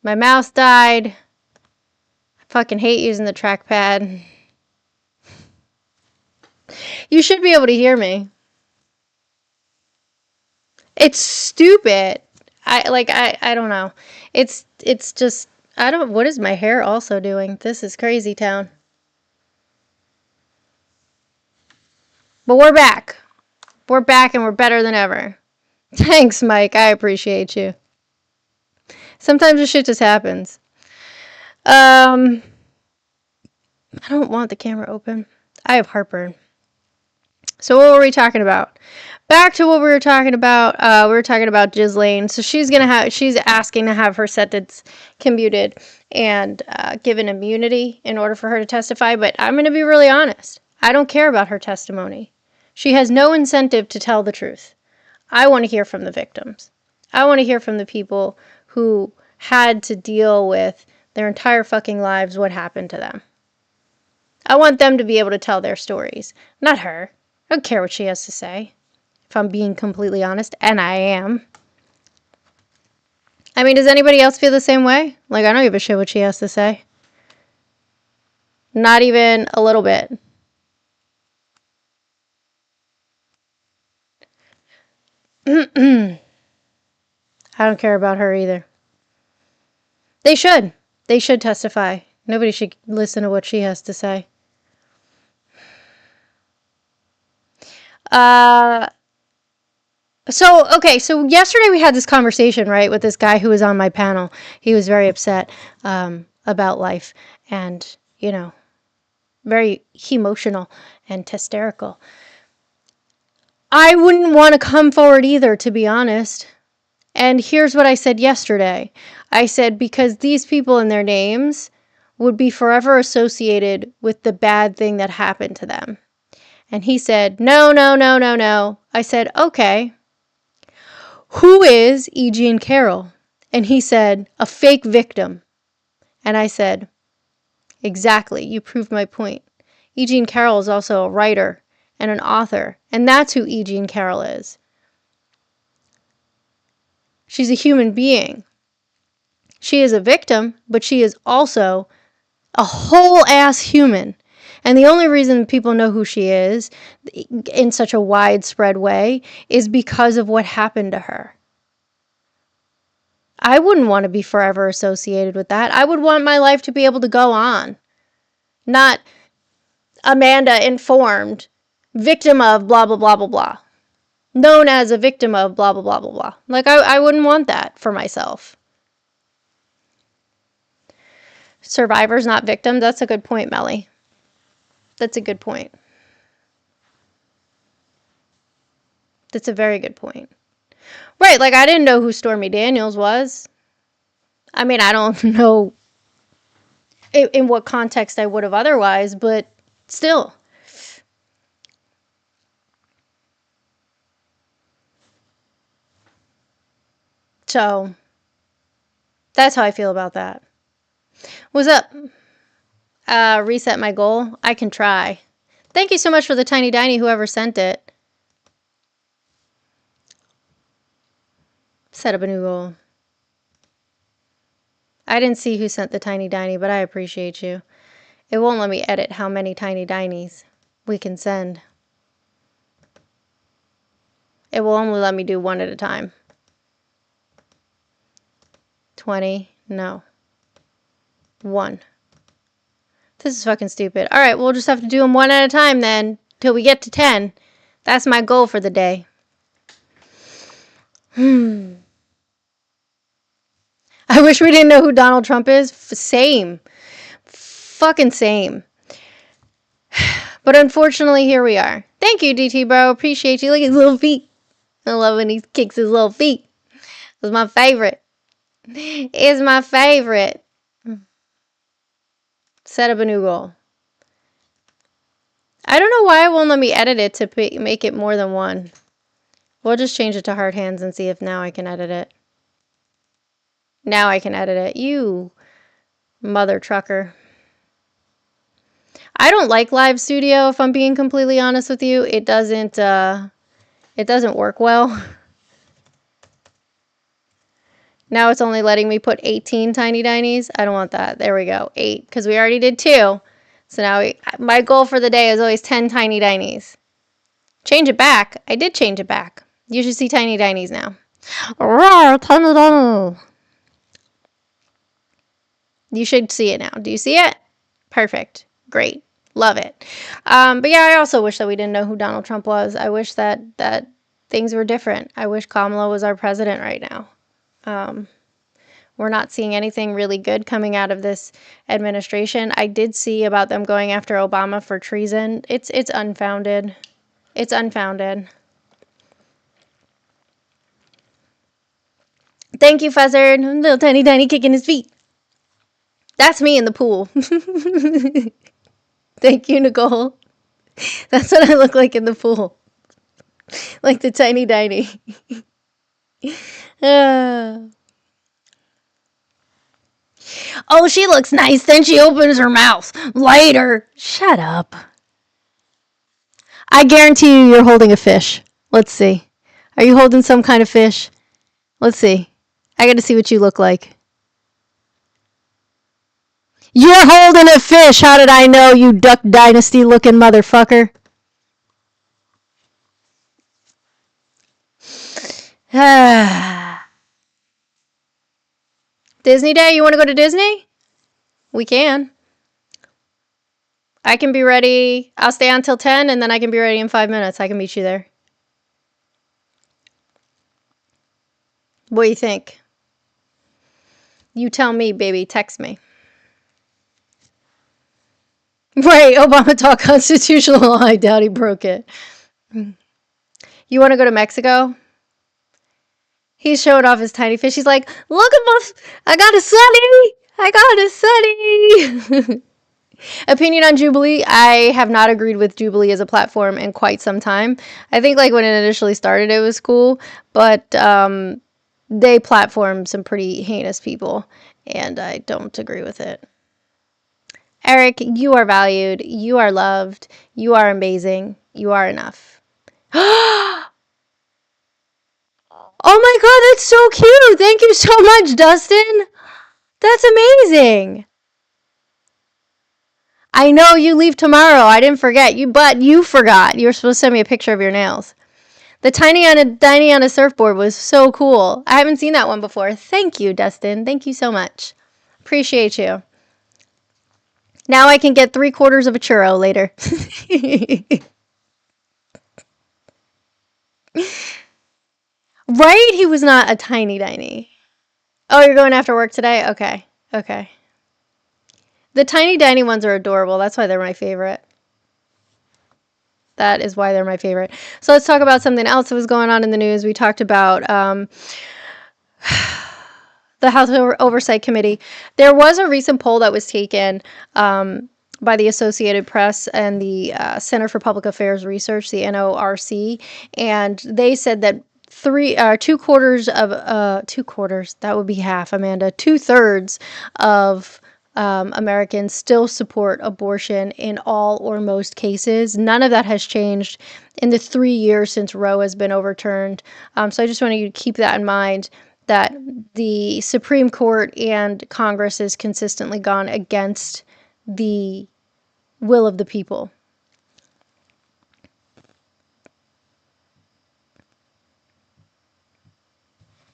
My mouse died. I fucking hate using the trackpad. You should be able to hear me. It's stupid. I don't know. It's just I don't what is my hair also doing? This is crazy town. But we're back. We're back and we're better than ever. Thanks, Mike. I appreciate you. Sometimes this shit just happens. I don't want the camera open. I have heartburn. So what were we talking about? Back to what we were talking about. We were talking about Ghislaine. So she's asking to have her sentence commuted and given immunity in order for her to testify. But I'm going to be really honest. I don't care about her testimony. She has no incentive to tell the truth. I want to hear from the victims. I want to hear from the people who had to deal with their entire fucking lives what happened to them. I want them to be able to tell their stories, not her. I don't care what she has to say, if I'm being completely honest, and I am. I mean, does anybody else feel the same way? Like, I don't give a shit what she has to say. Not even a little bit. I don't care about her either. They should. They should testify. Nobody should listen to what she has to say. So yesterday we had this conversation, right, with this guy who was on my panel. He was very upset about life and, you know, very emotional and hysterical. I wouldn't want to come forward either, to be honest. And here's what I said yesterday. I said, because these people and their names would be forever associated with the bad thing that happened to them. And he said, no, no, no, no, no. I said, okay. Who is E. Jean Carroll? And he said, a fake victim. And I said, exactly, you proved my point. E. Jean Carroll is also a writer and an author, and that's who E. Jean Carroll is. She's a human being. She is a victim, but she is also a whole-ass human. And the only reason people know who she is in such a widespread way is because of what happened to her. I wouldn't want to be forever associated with that. I would want my life to be able to go on. Not Amanda informed, victim of blah, blah, blah, blah, blah. Known as a victim of blah, blah, blah, blah, blah. Like, I wouldn't want that for myself. Survivors, not victims. That's a good point, Melly. That's a good point. That's a very good point. Right, like I didn't know who Stormy Daniels was. I mean, I don't know in what context I would have otherwise, but still. So, that's how I feel about that. What's up? Reset my goal? I can try. Thank you so much for the Tiny Diny, whoever sent it. Set up a new goal. I didn't see who sent the Tiny Diny, but I appreciate you. It won't let me edit how many Tiny Dinies we can send. It will only let me do one at a time. 20, no. 1. This is fucking stupid. Alright, we'll just have to do them one at a time then, till we get to 10. That's my goal for the day. I wish we didn't know who Donald Trump is. Same. Fucking same. But unfortunately, here we are. Thank you, DT bro. Appreciate you. Look at his little feet. I love when he kicks his little feet. It's my favorite. It's my favorite. Set up a new goal. I don't know why it won't let me edit it to make it more than one. We'll just change it to hard hands and see if now I can edit it. Now I can edit it. You mother trucker. I don't like live studio, if I'm being completely honest with you. It doesn't work well. Now it's only letting me put 18 tiny dinies. I don't want that. There we go. 8, because we already did 2. So now my goal for the day is always 10 tiny dinies. Change it back. I did change it back. You should see tiny dinies now. Roar, tiny dinies. You should see it now. Do you see it? Perfect. Great. Love it. But yeah, I also wish that we didn't know who Donald Trump was. I wish that things were different. I wish Kamala was our president right now. We're not seeing anything really good coming out of this administration. I did see about them going after Obama for treason. It's unfounded. It's unfounded. Thank you, Fuzzard. Little tiny kicking his feet. That's me in the pool. Thank you, Nicole. That's what I look like in the pool. Like the tiny. Oh, she looks nice. Then she opens her mouth. Later. Shut up. I guarantee you're holding a fish. Let's see. Are you holding some kind of fish? Let's see. I got to see what you look like. You're holding a fish. How did I know, you Duck Dynasty looking motherfucker? Disney Day? You want to go to Disney? We can. I can be ready. I'll stay until 10 and then I can be ready in 5 minutes. I can meet you there. What do you think? You tell me, baby. Text me. Right, Obama talk constitutional law. I doubt he broke it. You want to go to Mexico? He's showing off his tiny fish. He's like, look at my, I got a sunny. Opinion on Jubilee. I have not agreed with Jubilee as a platform in quite some time. I think like when it initially started, it was cool, but they platform some pretty heinous people, and I don't agree with it. Eric, you are valued. You are loved. You are amazing. You are enough. Oh my god, that's so cute. Thank you so much, Dustin. That's amazing. I know you leave tomorrow. I didn't forget you, but you forgot. You were supposed to send me a picture of your nails. The tiny on a surfboard was so cool. I haven't seen that one before. Thank you, Dustin. Thank you so much. Appreciate you. Now I can get 3/4 of a churro later. Right? He was not a tiny. Oh, you're going after work today? Okay. Okay. The tiny ones are adorable. That's why they're my favorite. That is why they're my favorite. So let's talk about something else that was going on in the news. We talked about the House Oversight Committee. There was a recent poll that was taken by the Associated Press and the Center for Public Affairs Research, the NORC, and they said that 2/4 of 2/4, that would be half, Amanda, 2/3 of Americans still support abortion in all or most cases. None of that has changed in the 3 years since Roe has been overturned. So I just want you to keep that in mind, that the Supreme Court and Congress has consistently gone against the will of the people.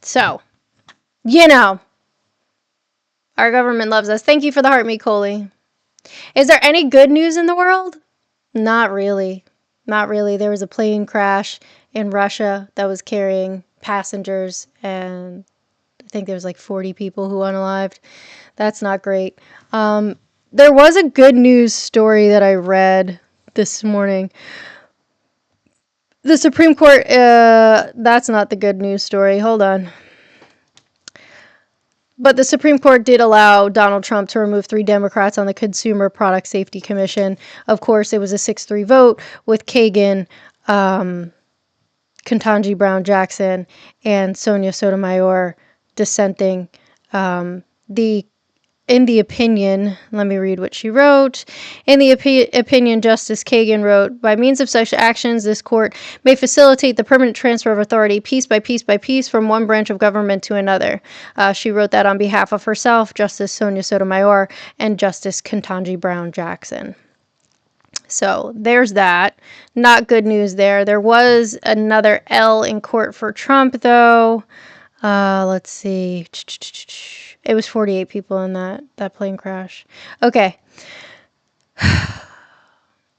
So, our government loves us. Thank you for the heart, me, Coley. Is there any good news in the world? Not really. Not really. There was a plane crash in Russia that was carrying passengers, and I think there was like 40 people who unalived. That's not great. There was a good news story that I read this morning. The Supreme Court, that's not the good news story. Hold on. But the Supreme Court did allow Donald Trump to remove 3 Democrats on the Consumer Product Safety Commission. Of course, it was a 6-3 vote with Kagan, Ketanji Brown Jackson, and Sonia Sotomayor dissenting. The in the opinion, let me read what she wrote. In the opinion, Justice Kagan wrote, by means of such actions, this court may facilitate the permanent transfer of authority piece by piece by piece from one branch of government to another. She wrote that on behalf of herself, Justice Sonia Sotomayor, and Justice Ketanji Brown Jackson. So there's that. Not good news there. There was another L in court for Trump, though. Let's see. It was 48 people in that plane crash. Okay.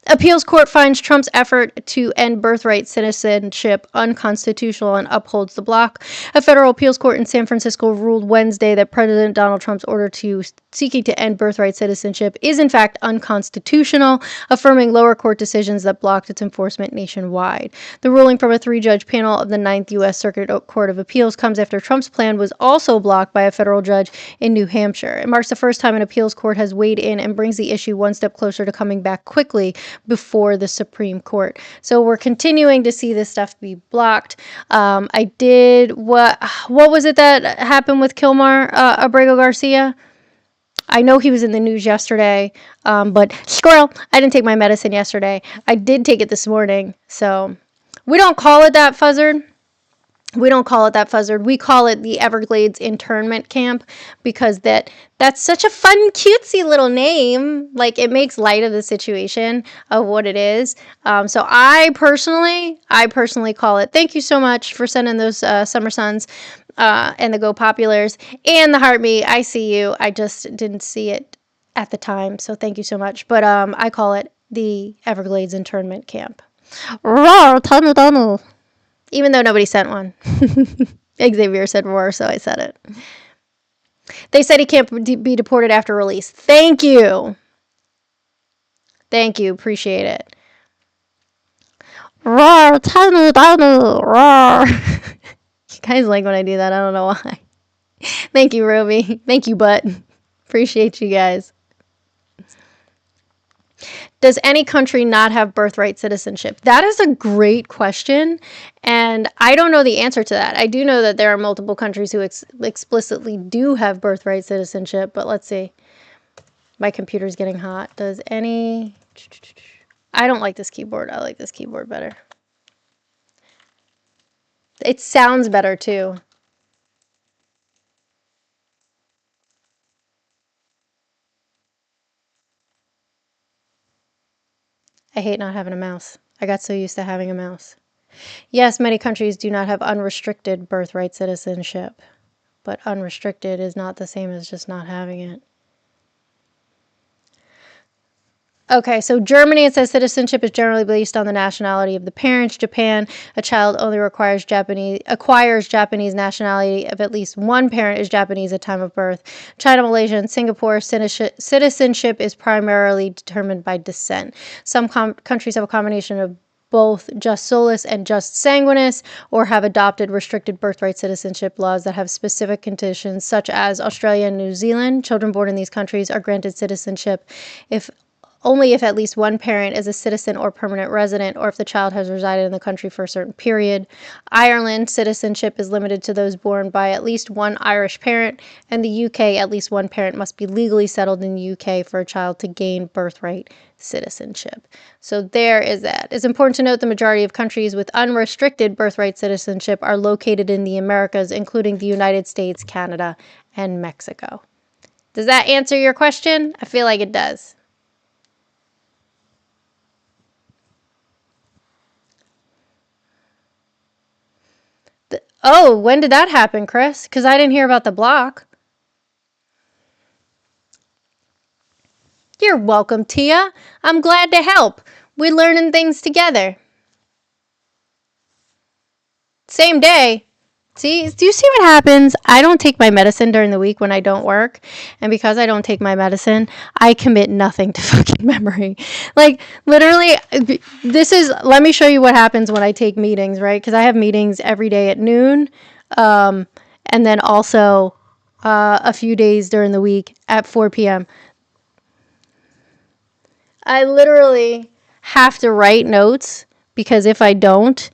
Appeals court finds Trump's effort to end birthright citizenship unconstitutional and upholds the block. A federal appeals court in San Francisco ruled Wednesday that President Donald Trump's order seeking to end birthright citizenship is in fact unconstitutional, affirming lower court decisions that blocked its enforcement nationwide. The ruling from a 3-judge panel of the 9th U.S. Circuit Court of Appeals comes after Trump's plan was also blocked by a federal judge in New Hampshire. It marks the first time an appeals court has weighed in and brings the issue one step closer to coming back quickly before the Supreme Court. So we're continuing to see this stuff be blocked. What was it that happened with Kilmar Abrego Garcia? I know he was in the news yesterday, but squirrel, I didn't take my medicine yesterday. I did take it this morning. So we don't call it that, Fuzzard. We don't call it that, Fuzzard. We call it the Everglades Internment Camp because that's such a fun, cutesy little name. Like, it makes light of the situation of what it is. So I personally call it. Thank you so much for sending those Summer Suns and the Go Populars and the Heartbeat. I see you. I just didn't see it at the time. So thank you so much. But I call it the Everglades Internment Camp. Roar, tanu tanu. Even though nobody sent one. Xavier said roar, so I said it. They said he can't be deported after release. Thank you. Thank you. Appreciate it. Roar, tanu, tanu, roar. You guys like when I do that. I don't know why. Thank you, Roby. Thank you, Butt. Appreciate you guys. Does any country not have birthright citizenship? That is a great question, and I don't know the answer to that. I do know that there are multiple countries who explicitly do have birthright citizenship, but let's see. My computer's getting hot. Does any... I don't like this keyboard. I like this keyboard better. It sounds better, too. I hate not having a mouse. I got so used to having a mouse. Yes, many countries do not have unrestricted birthright citizenship, but unrestricted is not the same as just not having it. Okay, so Germany, it says citizenship is generally based on the nationality of the parents. Japan, a child only acquires Japanese nationality if at least one parent is Japanese at time of birth. China, Malaysia, and Singapore, citizenship is primarily determined by descent. Some countries have a combination of both jus solus and jus sanguinis, or have adopted restricted birthright citizenship laws that have specific conditions, such as Australia and New Zealand. Children born in these countries are granted citizenship only if at least one parent is a citizen or permanent resident, or if the child has resided in the country for a certain period. Ireland, citizenship is limited to those born by at least one Irish parent, and the UK, at least one parent must be legally settled in the UK for a child to gain birthright citizenship. So there is that. It's important to note the majority of countries with unrestricted birthright citizenship are located in the Americas, including the United States, Canada, and Mexico. Does that answer your question? I feel like it does. Oh, when did that happen, Chris? Because I didn't hear about the block. You're welcome, Tia. I'm glad to help. We're learning things together. Same day. See, do you see what happens? I don't take my medicine during the week when I don't work. And because I don't take my medicine, I commit nothing to fucking memory. Like, literally, let me show you what happens when I take meetings, right? Because I have meetings every day at noon. And then also a few days during the week at 4 p.m. I literally have to write notes because if I don't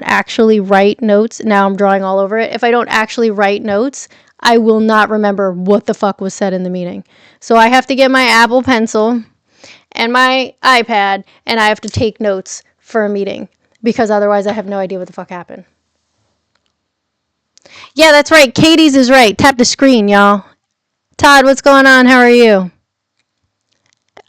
actually write notes, now I'm drawing all over it. If I don't actually write notes, I will not remember what the fuck was said in the meeting. So I have to get my Apple Pencil and my iPad, and I have to take notes for a meeting because otherwise I have no idea what the fuck happened. Yeah, that's right. Katie's is right. Tap the screen, y'all. Todd, what's going on? How are you?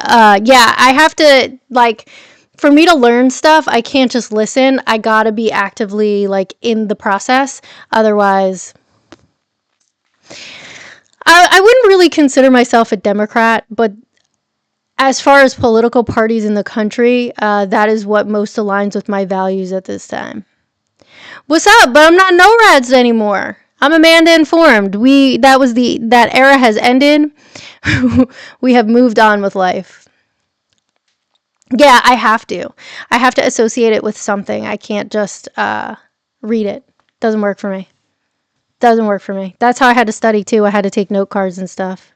Yeah, I have to, like, for me to learn stuff, I can't just listen. I gotta be actively, like, in the process. Otherwise, I wouldn't really consider myself a Democrat, but as far as political parties in the country, that is what most aligns with my values at this time. What's up? But I'm not NORADs anymore. I'm Amanda Informed. That era has ended. We have moved on with life. Yeah, I have to. I have to associate it with something. I can't just read it. Doesn't work for me. Doesn't work for me. That's how I had to study too. I had to take note cards and stuff.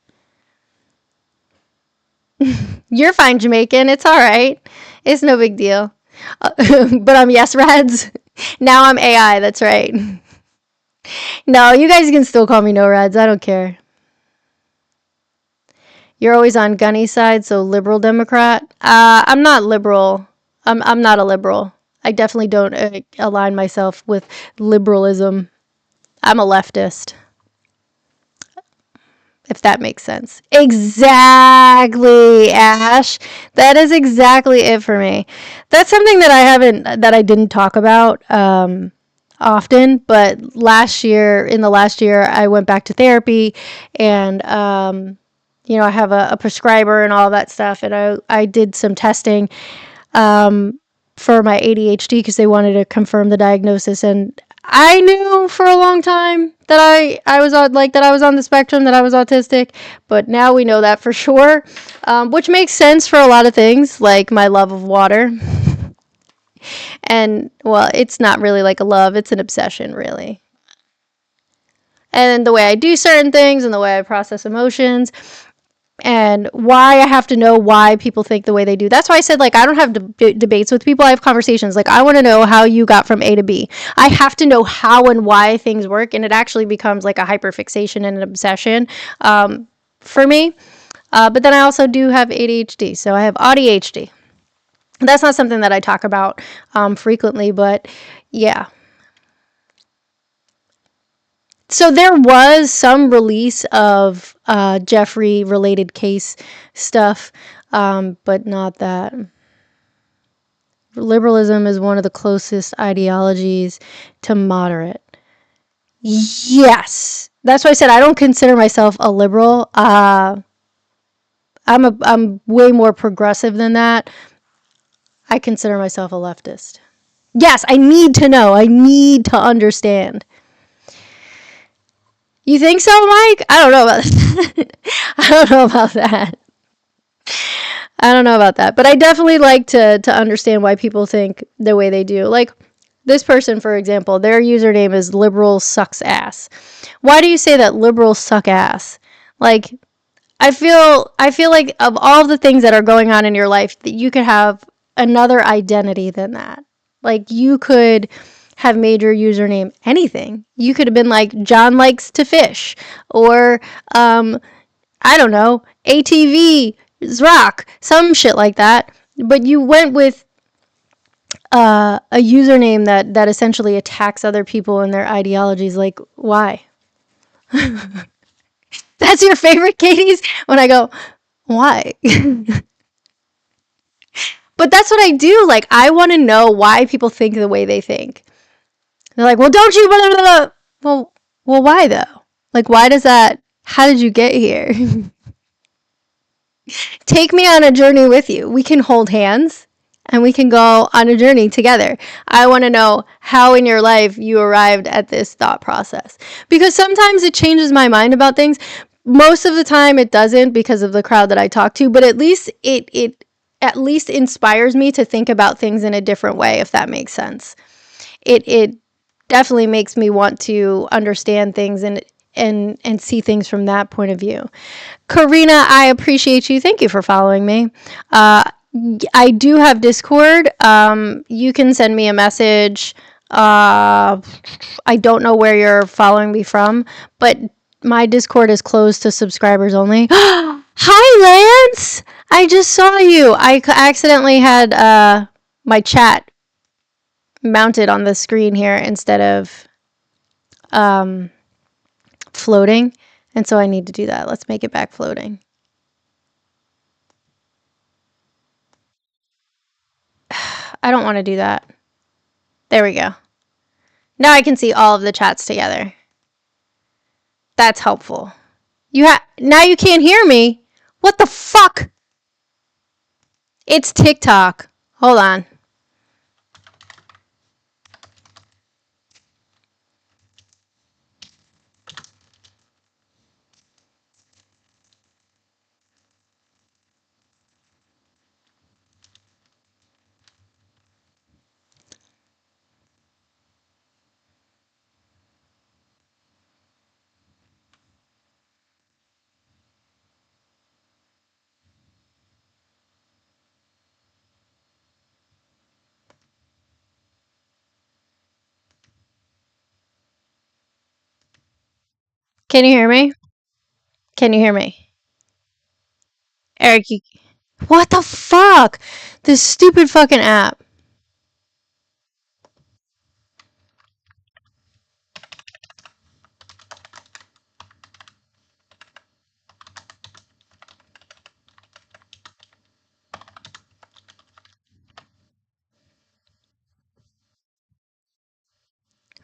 You're fine, Jamaican. It's all right. It's no big deal. But I'm yes, Rads. Now I'm AI. That's right. No, you guys can still call me no Rads. I don't care. You're always on Gunny's side, so liberal Democrat. I'm not liberal. I'm not a liberal. I definitely don't align myself with liberalism. I'm a leftist, if that makes sense. Exactly, Ash. That is exactly it for me. That's something that I didn't talk about often, but in the last year, I went back to therapy, and I have a prescriber and all that stuff, and I did some testing for my ADHD because they wanted to confirm the diagnosis, and I knew for a long time that I was on the spectrum, that I was autistic, but now we know that for sure, which makes sense for a lot of things, like my love of water. And, well, it's not really like a love, it's an obsession, really. And the way I do certain things and the way I process emotions and why I have to know why people think the way they do. That's why I said, like, I don't have debates with people. I have conversations. Like, I want to know how you got from A to B. I have to know how and why things work, and it actually becomes like a hyperfixation and an obsession for me. But then I also do have ADHD, so I have ADHD. That's not something that I talk about frequently, but yeah. So there was some release of Jeffrey related case stuff, but not that. Liberalism is one of the closest ideologies to moderate. Yes. That's why I said I don't consider myself a liberal. I'm way more progressive than that. I consider myself a leftist. Yes, I need to know. I need to understand. You think so, Mike? I don't know about that. I don't know about that. I don't know about that. But I definitely like to understand why people think the way they do. Like this person, for example, their username is liberal sucks ass. Why do you say that liberals suck ass? Like, I feel like of all the things that are going on in your life, that you could have another identity than that. Like, you could have made your username anything. You could have been like, John likes to fish, or I don't know, ATV is rock, some shit like that. But you went with a username that essentially attacks other people and their ideologies. Like, why? That's your favorite, Katie's? When I go, why? But that's what I do. Like, I want to know why people think the way they think. They're like, well, don't you, blah, blah, blah. Well, why though? Like, why does that, how did you get here? Take me on a journey with you. We can hold hands and we can go on a journey together. I want to know how in your life you arrived at this thought process. Because sometimes it changes my mind about things. Most of the time it doesn't because of the crowd that I talk to, but at least it at least inspires me to think about things in a different way, if that makes sense. It definitely makes me want to understand things and see things from that point of view. Karina, I appreciate you. Thank you for following me. I do have Discord. You can send me a message. I don't know where you're following me from, but my Discord is closed to subscribers only. Hi, Lance! I just saw you. I accidentally had my chat mounted on the screen here instead of floating, and so I need to do that. Let's make it back floating. I don't want to do that. There we go. Now I can see all of the chats together. That's helpful. Now you can't hear me. What the fuck? It's TikTok. Hold on. Can you hear me? Can you hear me? Eric, what the fuck? This stupid fucking app.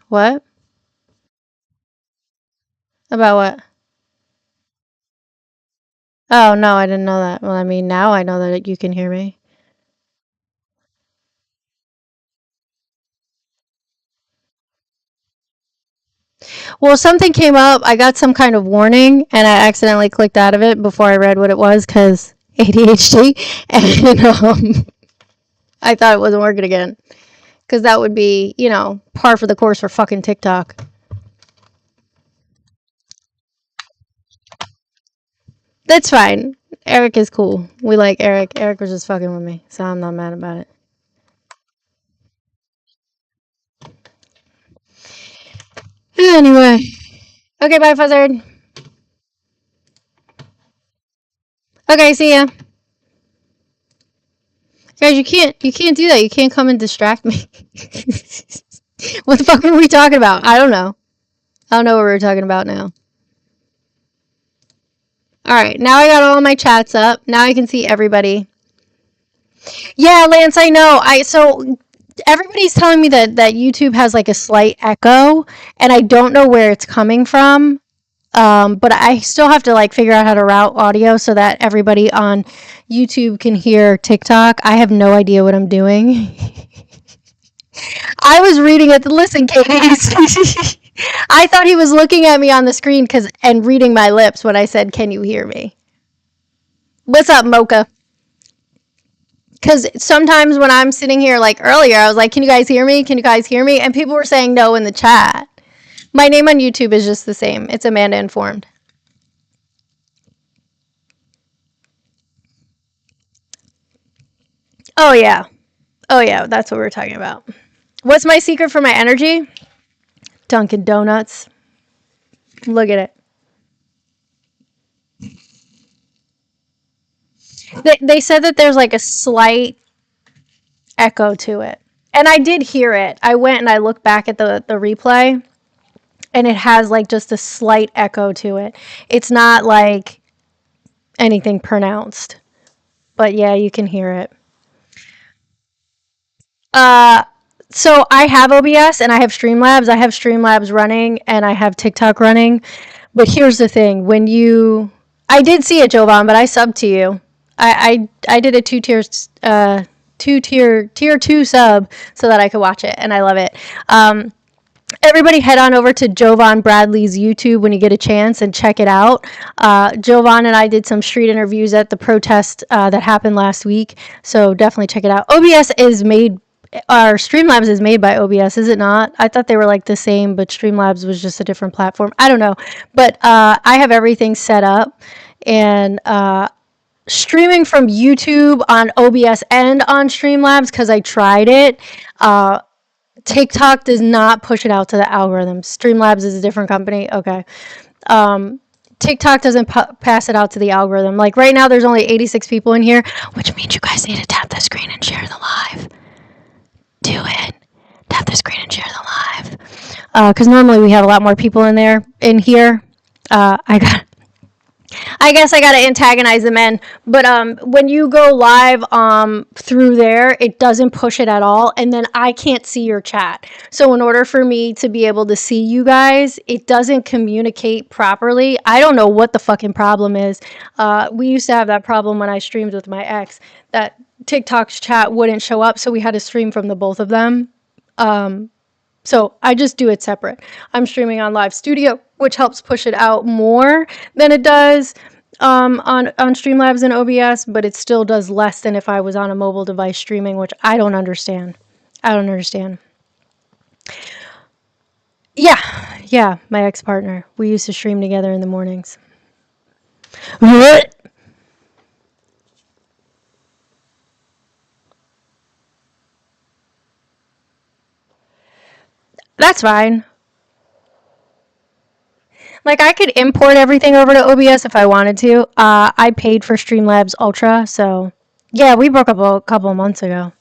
What? About what? Oh, no, I didn't know that. Well, I mean, now I know that you can hear me. Well, something came up. I got some kind of warning, and I accidentally clicked out of it before I read what it was because ADHD, and I thought it wasn't working again. Because that would be, par for the course for fucking TikTok. That's fine. Eric is cool. We like Eric. Eric was just fucking with me, so I'm not mad about it. Anyway. Okay, bye, Fuzzard. Okay, see ya. Guys, you can't do that. You can't come and distract me. What the fuck were we talking about? I don't know. I don't know what we were talking about now. Alright, now I got all my chats up. Now I can see everybody. Yeah, Lance, I know. So everybody's telling me that YouTube has like a slight echo, and I don't know where it's coming from. But I still have to like figure out how to route audio so that everybody on YouTube can hear TikTok. I have no idea what I'm doing. I was reading it. Listen, Katie. I thought he was looking at me on the screen and reading my lips when I said, "Can you hear me?" What's up, Mocha? Because sometimes when I'm sitting here, like earlier, I was like, "Can you guys hear me? Can you guys hear me?" And people were saying no in the chat. My name on YouTube is just the same. It's Amanda Informed. Oh, yeah. Oh, yeah. That's what we're talking about. What's my secret for my energy? Dunkin' Donuts. Look at it. They said that there's like a slight echo to it. And I did hear it. I went and I looked back at the replay, and it has like just a slight echo to it. It's not like anything pronounced. But yeah, you can hear it. So I have OBS and I have Streamlabs. I have Streamlabs running and I have TikTok running. But here's the thing: I did see it, Jovan, but I subbed to you. I did a tier 2 sub so that I could watch it, and I love it. Everybody head on over to Jovan Bradley's YouTube when you get a chance and check it out. Jovan and I did some street interviews at the protest that happened last week, so definitely check it out. Streamlabs is made by OBS, is it not? I thought they were like the same, but Streamlabs was just a different platform. I don't know, but I have everything set up, and streaming from YouTube on OBS and on Streamlabs because I tried it. TikTok does not push it out to the algorithms. Streamlabs is a different company. Okay. um, TikTok doesn't pass it out to the algorithm. Like right now, there's only 86 people in here, which means you guys need to tap the screen and share the live. Do it. Tap the screen and share the live. Because normally we have a lot more people in here. I guess I gotta antagonize the men, but when you go live through there, it doesn't push it at all, and then I can't see your chat. So in order for me to be able to see you guys, it doesn't communicate properly. I don't know what the fucking problem is. We used to have that problem when I streamed with my ex, that TikTok's chat wouldn't show up, so we had to stream from the both of them. So I just do it separate. I'm streaming on Live Studio, which helps push it out more than it does on Streamlabs and OBS, but it still does less than if I was on a mobile device streaming, which I don't understand. I don't understand. Yeah, my ex-partner. We used to stream together in the mornings. What? That's fine. Like I could import everything over to OBS if I wanted to. I paid for Streamlabs Ultra, so yeah, we broke up a couple of months ago.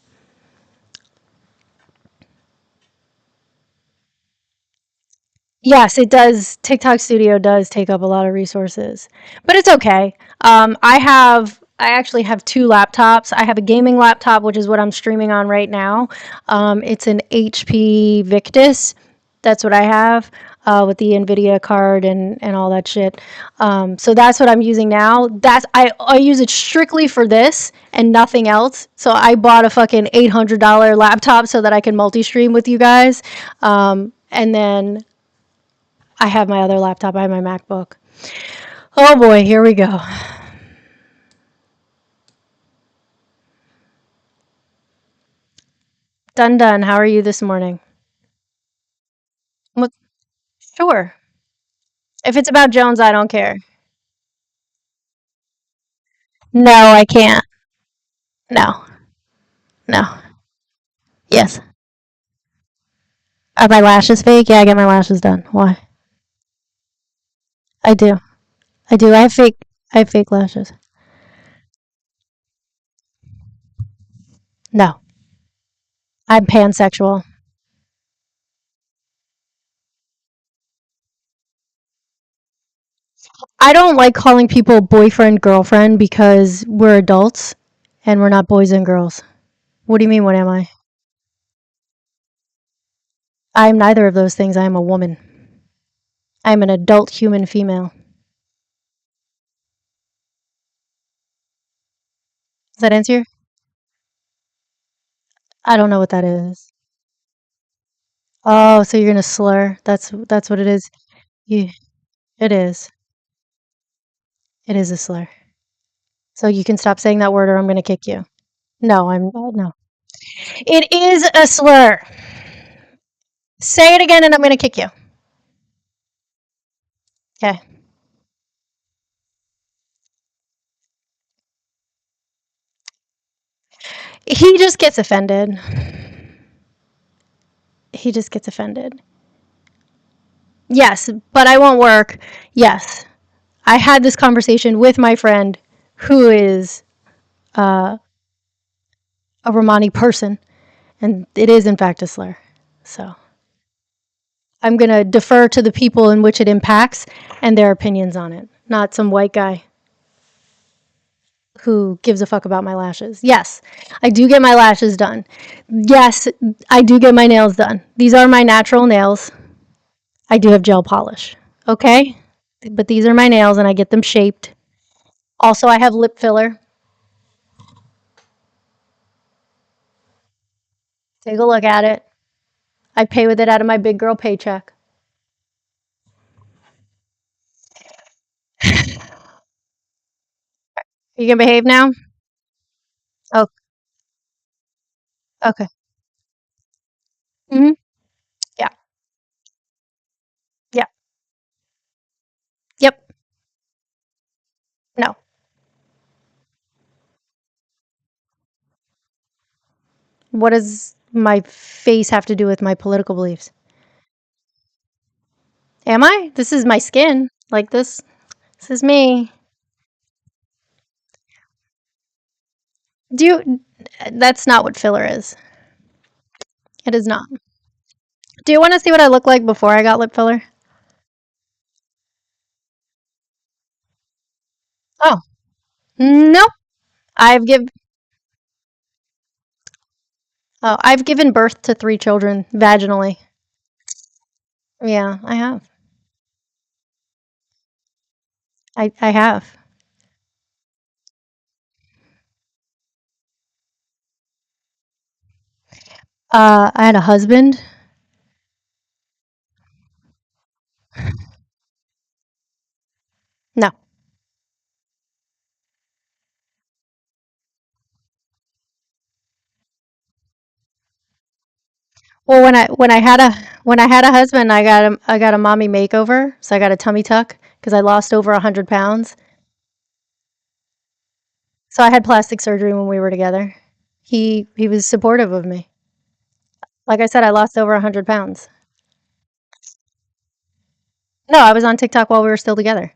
Yes, it does. TikTok Studio does take up a lot of resources, but it's okay. I actually have two laptops. I have a gaming laptop, which is what I'm streaming on right now. It's an HP Victus. That's what I have with the NVIDIA card and all that shit. So that's what I'm using now. I use it strictly for this and nothing else. So I bought a fucking $800 laptop so that I can multi-stream with you guys. And then I have my other laptop. I have my MacBook. Oh boy, here we go. Done. How are you this morning? What? Sure. If it's about Jones, I don't care. No, I can't. No. No. Yes. Are my lashes fake? Yeah, I get my lashes done. Why? I do. I do. I have fake lashes. No. I'm pansexual. I don't like calling people boyfriend, girlfriend because we're adults and we're not boys and girls. What do you mean, what am I? I'm neither of those things. I am a woman. I'm an adult human female. Does that answer? I don't know what that is. Oh, so you're gonna slur. That's what it is. You it is. It is a slur. So you can stop saying that word or I'm gonna kick you. No, no. It is a slur. Say it again and I'm gonna kick you. Okay. He just gets offended. He just gets offended. Yes, but I won't work. Yes. I had this conversation with my friend who is a Romani person, and it is in fact a slur. So I'm going to defer to the people in which it impacts and their opinions on it, not some white guy who gives a fuck about my lashes. Yes, I do get my lashes done. Yes, I do get my nails done. These are my natural nails. I do have gel polish. Okay? But these are my nails and I get them shaped. Also, I have lip filler. Take a look at it. I pay with it out of my big girl paycheck. You can behave now? Oh, okay. Mhm. Yeah. Yeah. Yep. No. What does my face have to do with my political beliefs? Am I? This is my skin. Like this. This is me. Do you, that's not what filler is. It is not. Do you want to see what I look like before I got lip filler? Oh, nope. I've give I've given birth to 3 children vaginally. Yeah, I have. I have. I had a husband. No. Well, when I had a husband, I got a mommy makeover, so I got a tummy tuck because I lost over 100 pounds. So I had plastic surgery when we were together. He was supportive of me. Like I said, I lost over 100 pounds. No, I was on TikTok while we were still together.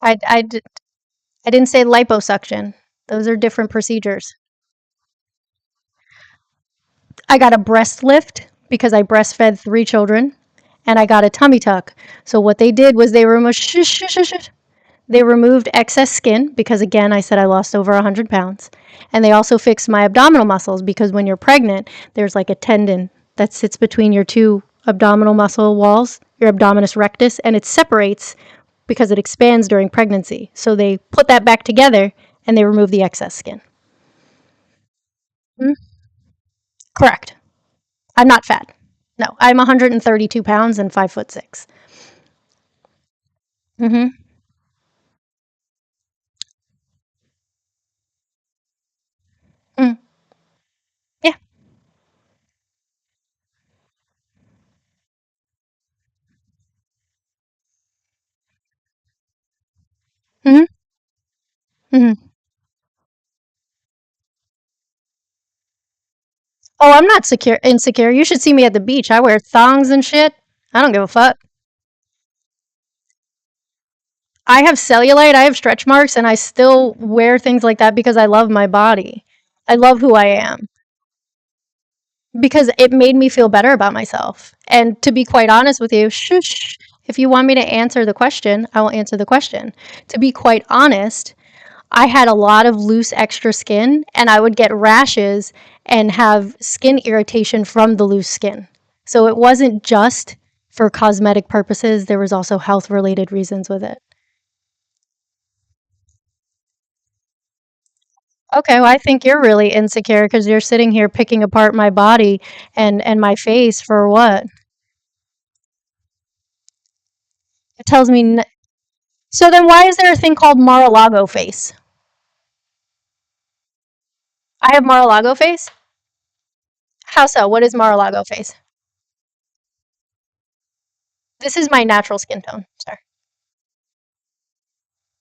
I I, d- I didn't say liposuction. Those are different procedures. I got a breast lift because I breastfed 3 children, and I got a tummy tuck. So what they did was they removed excess skin because, again, I said I lost over 100 pounds. And they also fixed my abdominal muscles because when you're pregnant, there's like a tendon that sits between your two abdominal muscle walls, your abdominus rectus, and it separates because it expands during pregnancy. So they put that back together and they remove the excess skin. Mm, correct. I'm not fat. No, I'm 132 pounds and 5'6". Mm-hmm. Mm, yeah. Mm-hmm. Mm-hmm. Oh, I'm not secure insecure. You should see me at the beach. I wear thongs and shit. I don't give a fuck. I have cellulite, I have stretch marks, and I still wear things like that because I love my body. I love who I am because it made me feel better about myself. And to be quite honest with you, shush, if you want me to answer the question, I will answer the question. To be quite honest, I had a lot of loose extra skin and I would get rashes and have skin irritation from the loose skin. So it wasn't just for cosmetic purposes, there was also health related reasons with it. Okay, well, I think you're really insecure because you're sitting here picking apart my body and my face for what? It tells me. So then, why is there a thing called Mar-a-Lago face? I have Mar-a-Lago face. How so? What is Mar-a-Lago face? This is my natural skin tone, sir.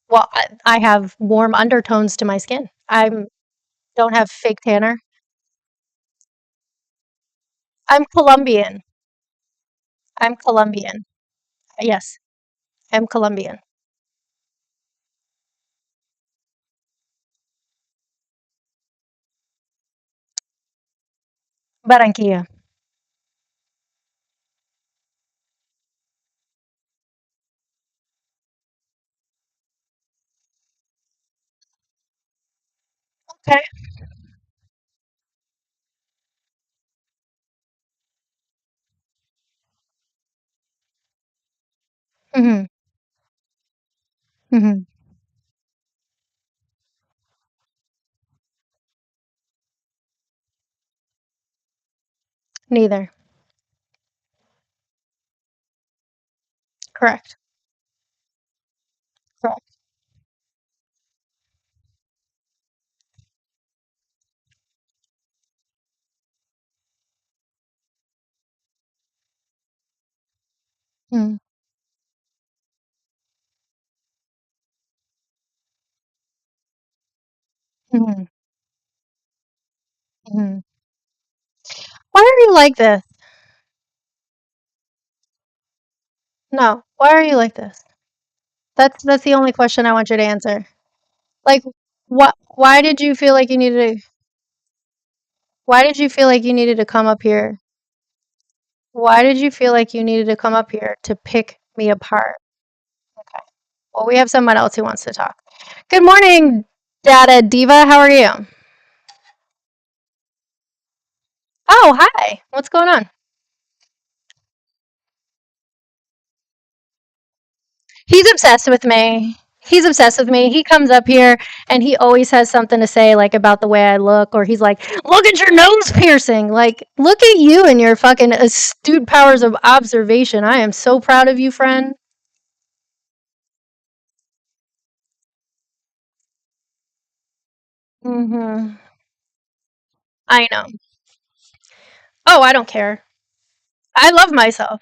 Well, I have warm undertones to my skin. I don't have fake tanner. I'm Colombian. I'm Colombian. Yes, I'm Colombian. Barranquilla. Okay. Mm-hmm. Mm-hmm. Neither. Correct. Correct. Mm-hmm. Mm-hmm. Why are you like this? No. Why are you like this? That's the only question I want you to answer. Like, what? Why did you feel like you needed to? Why did you feel like you needed to come up here? Why did you feel like you needed to come up here to pick me apart? Okay. Well, we have someone else who wants to talk. Good morning, Data Diva. How are you? Oh, hi. What's going on? He's obsessed with me. He's obsessed with me. He comes up here and he always has something to say, like about the way I look, or he's like, "Look at your nose piercing." Like, look at you and your fucking astute powers of observation. I am so proud of you, friend. Mm-hmm. I know. Oh, I don't care. I love myself.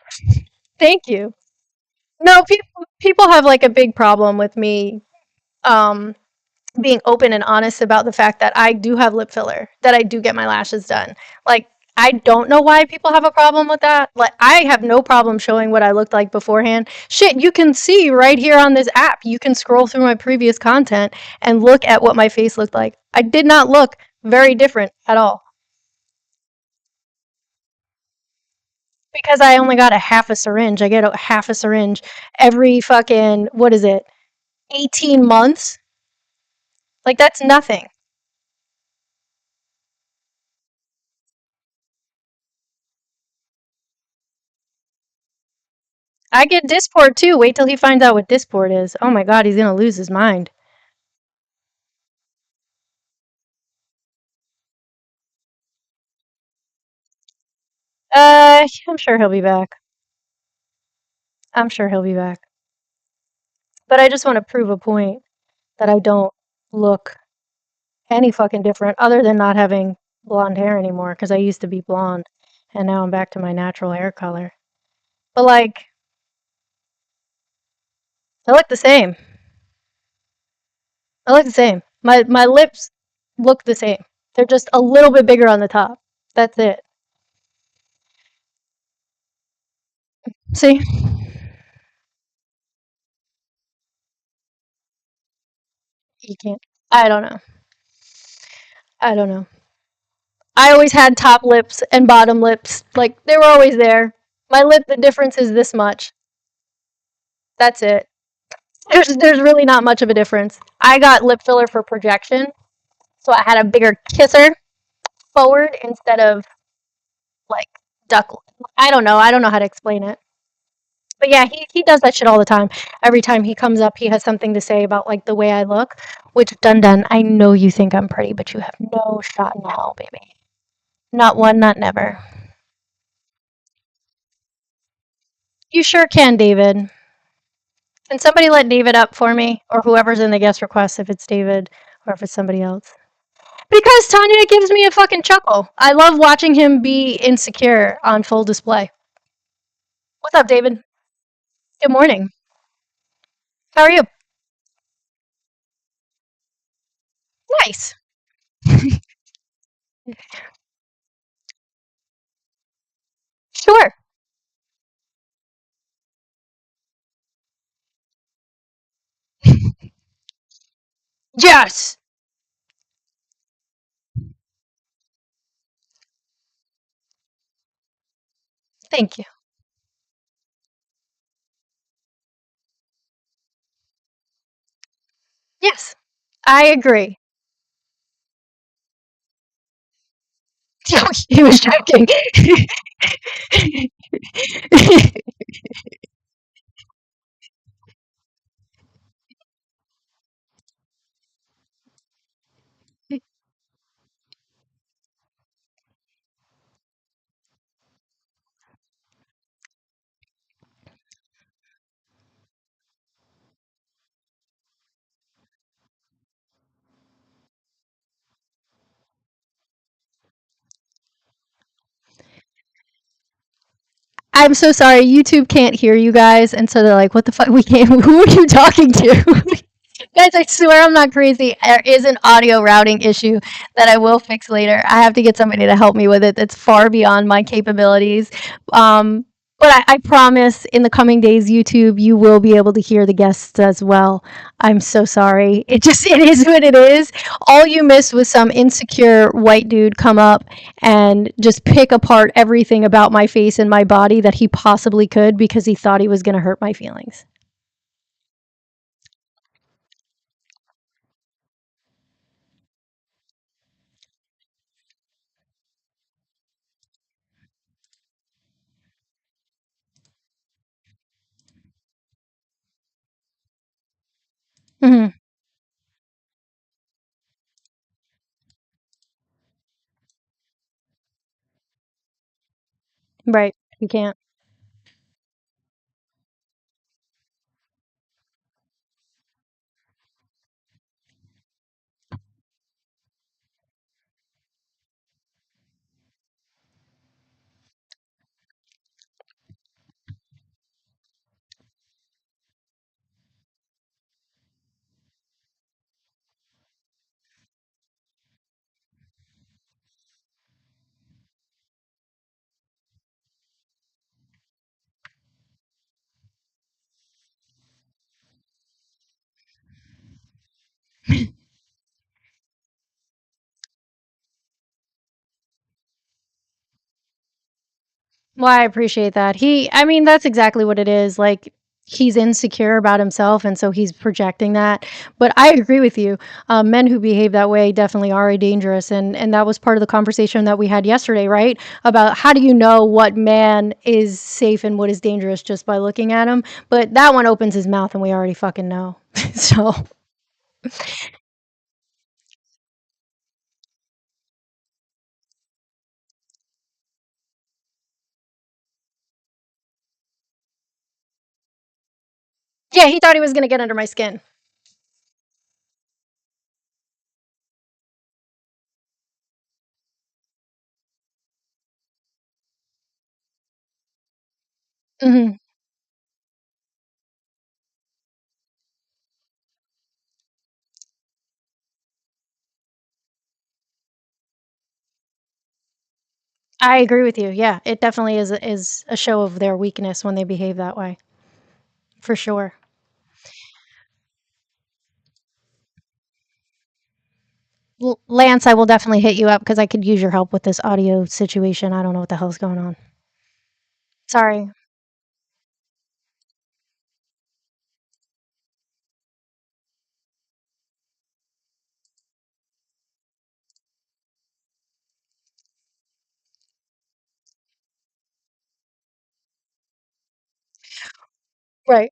Thank you. No, people have like a big problem with me um being open and honest about the fact that I do have lip filler, that I do get my lashes done. Like, I don't know why people have a problem with that. Like, I have no problem showing what I looked like beforehand. Shit, you can see right here on this app. You can scroll through my previous content and look at what my face looked like. I did not look very different at all because I only got a half a syringe. I get a half a syringe every fucking, what is it, 18 months? Like, that's nothing. I get Dysport too. Wait till he finds out what Dysport is. Oh my god, he's gonna lose his mind. I'm sure he'll be back. I'm sure he'll be back. But I just want to prove a point that I don't look any fucking different other than not having blonde hair anymore because I used to be blonde and now I'm back to my natural hair color. But like, I look the same. I look the same. My lips look the same. They're just a little bit bigger on the top. That's it. See? You can't. I don't know. I don't know. I always had top lips and bottom lips. Like, they were always there. My lip, the difference is this much. That's it. There's really not much of a difference. I got lip filler for projection, so I had a bigger kisser forward instead of like duck. I don't know. I don't know how to explain it. But yeah, he does that shit all the time. Every time he comes up, he has something to say about like the way I look. Which dun dun, I know you think I'm pretty, but you have no shot in hell, baby. Not one, not never. You sure can, David. Can somebody let David up for me? Or whoever's in the guest request, if it's David or if it's somebody else. Because Tanya gives me a fucking chuckle. I love watching him be insecure on full display. What's up, David? Good morning. How are you? Nice. Sure. Yes. Thank you. Yes. I agree. He was joking. I'm so sorry. YouTube can't hear you guys, and so they're like, "What the fuck? We can't. Who are you talking to?" Guys, I swear I'm not crazy. There is an audio routing issue that I will fix later. I have to get somebody to help me with it. That's far beyond my capabilities. Um, but I promise in the coming days, YouTube, you will be able to hear the guests as well. I'm so sorry. It is what it is. All you missed was some insecure white dude come up and just pick apart everything about my face and my body that he possibly could because he thought he was going to hurt my feelings. Hmm. Right. You can't. Well, I appreciate that. I mean, that's exactly what it is. Like, he's insecure about himself, and so he's projecting that. But I agree with you. Men who behave that way definitely are dangerous, and that was part of the conversation that we had yesterday, right? About how do you know what man is safe and what is dangerous just by looking at him. But that one opens his mouth, and we already fucking know. So yeah, he thought he was gonna get under my skin. Hmm. I agree with you. Yeah, it definitely is a show of their weakness when they behave that way, for sure. Lance, I will definitely hit you up because I could use your help with this audio situation. I don't know what the hell's going on. Sorry. Right.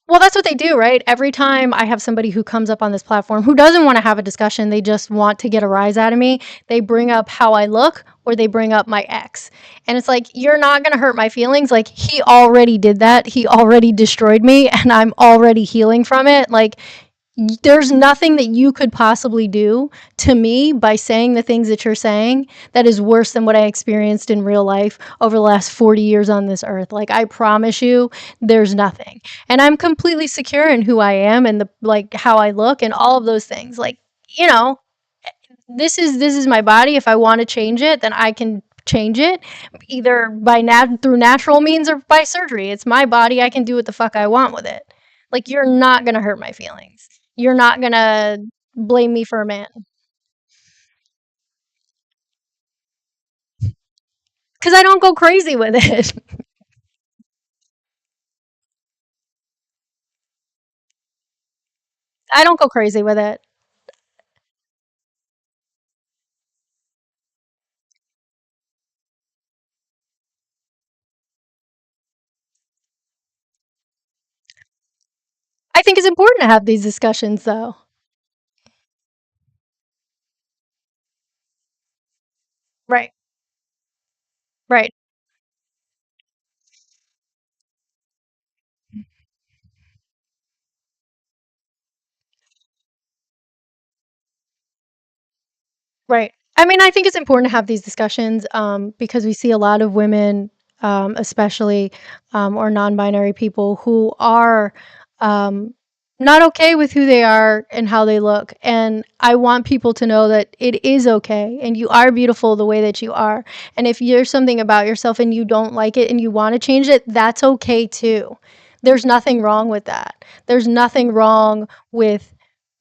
Well, that's what they do, right? Every time I have somebody who comes up on this platform who doesn't want to have a discussion, they just want to get a rise out of me. They bring up how I look or they bring up my ex. And it's like, you're not going to hurt my feelings. Like, he already did that. He already destroyed me, and I'm already healing from it. Like, there's nothing that you could possibly do to me by saying the things that you're saying that is worse than what I experienced in real life over the last 40 years on this earth. Like, I promise you, there's nothing. And I'm completely secure in who I am and the like how I look and all of those things. Like, you know, this is my body. If I want to change it, then I can change it either through natural means or by surgery. It's my body. I can do what the fuck I want with it. Like, you're not going to hurt my feelings. You're not going to blame me for a man cuz I don't go crazy with it. I don't go crazy with it. I think it's important to have these discussions though. Right. Right. Right. I mean, I think it's important to have these discussions because we see a lot of women, especially or non binary people, who are um, not okay with who they are and how they look. And I want people to know that it is okay and you are beautiful the way that you are. And if there's something about yourself and you don't like it and you want to change it, that's okay too. There's nothing wrong with that. There's nothing wrong with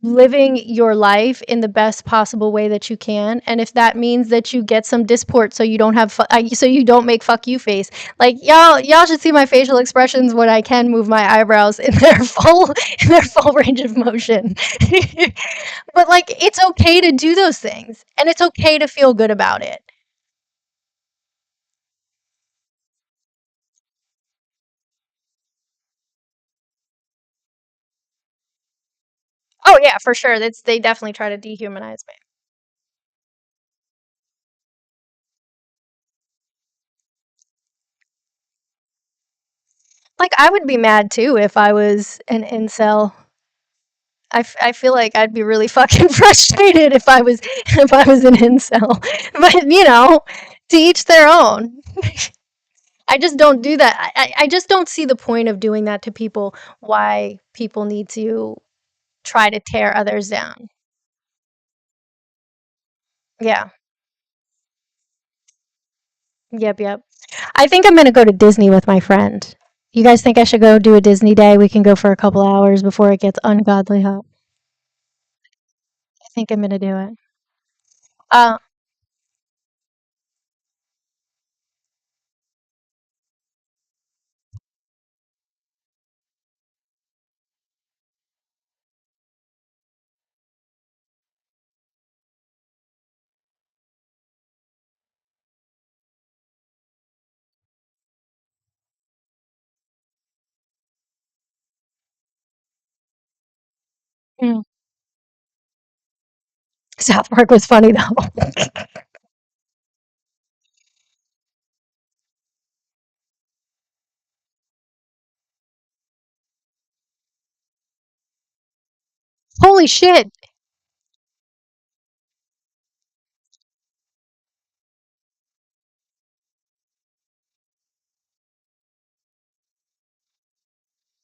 living your life in the best possible way that you can. And if that means that you get some disport so you don't have so you don't make fuck you face. Like y'all should see my facial expressions when I can move my eyebrows in their full range of motion. But like it's okay to do those things and it's okay to feel good about it. Oh yeah, for sure. That's they definitely try to dehumanize me. Like I would be mad too if I was an incel. I feel like I'd be really fucking frustrated if I was an incel. But to each their own. I just don't do that. I just don't see the point of doing that to people. Why people need to try to tear others down. Yeah. Yep. Yep. I think I'm gonna go to Disney with my friend. You guys think I should go do a Disney day? We can go for a couple hours before it gets ungodly hot. I think I'm gonna do it. Uh, mm. South Park was funny though. Holy shit!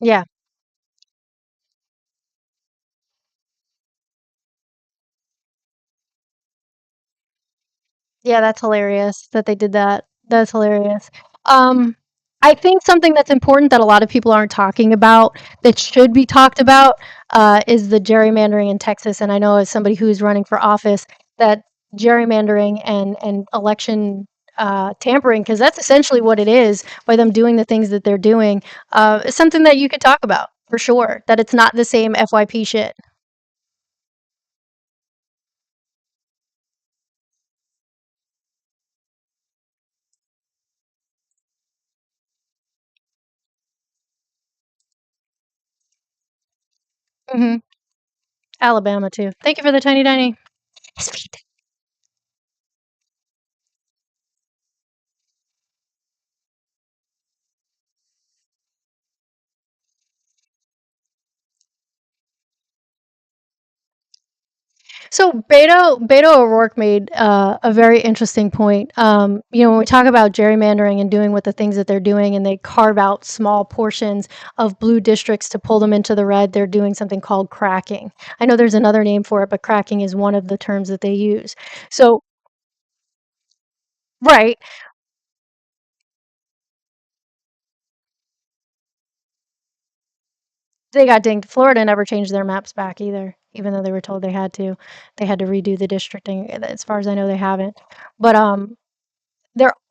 Yeah. Yeah, that's hilarious that they did that. That's hilarious. Um, I think something that's important that a lot of people aren't talking about that should be talked about is the gerrymandering in Texas. And I know as somebody who's running for office, that gerrymandering and election tampering, because that's essentially what it is by them doing the things that they're doing, is something that you could talk about for sure. That it's not the same FYP shit. Hmm. Alabama too. Thank you for the tiny tiny. Sweet. So Beto O'Rourke made a very interesting point. When we talk about gerrymandering and doing what the things that they're doing, and they carve out small portions of blue districts to pull them into the red, they're doing something called cracking. I know there's another name for it, but cracking is one of the terms that they use. So, right, they got dinged. Florida never changed their maps back either, even though they were told they had to. They had to redo the districting. As far as I know, they haven't. But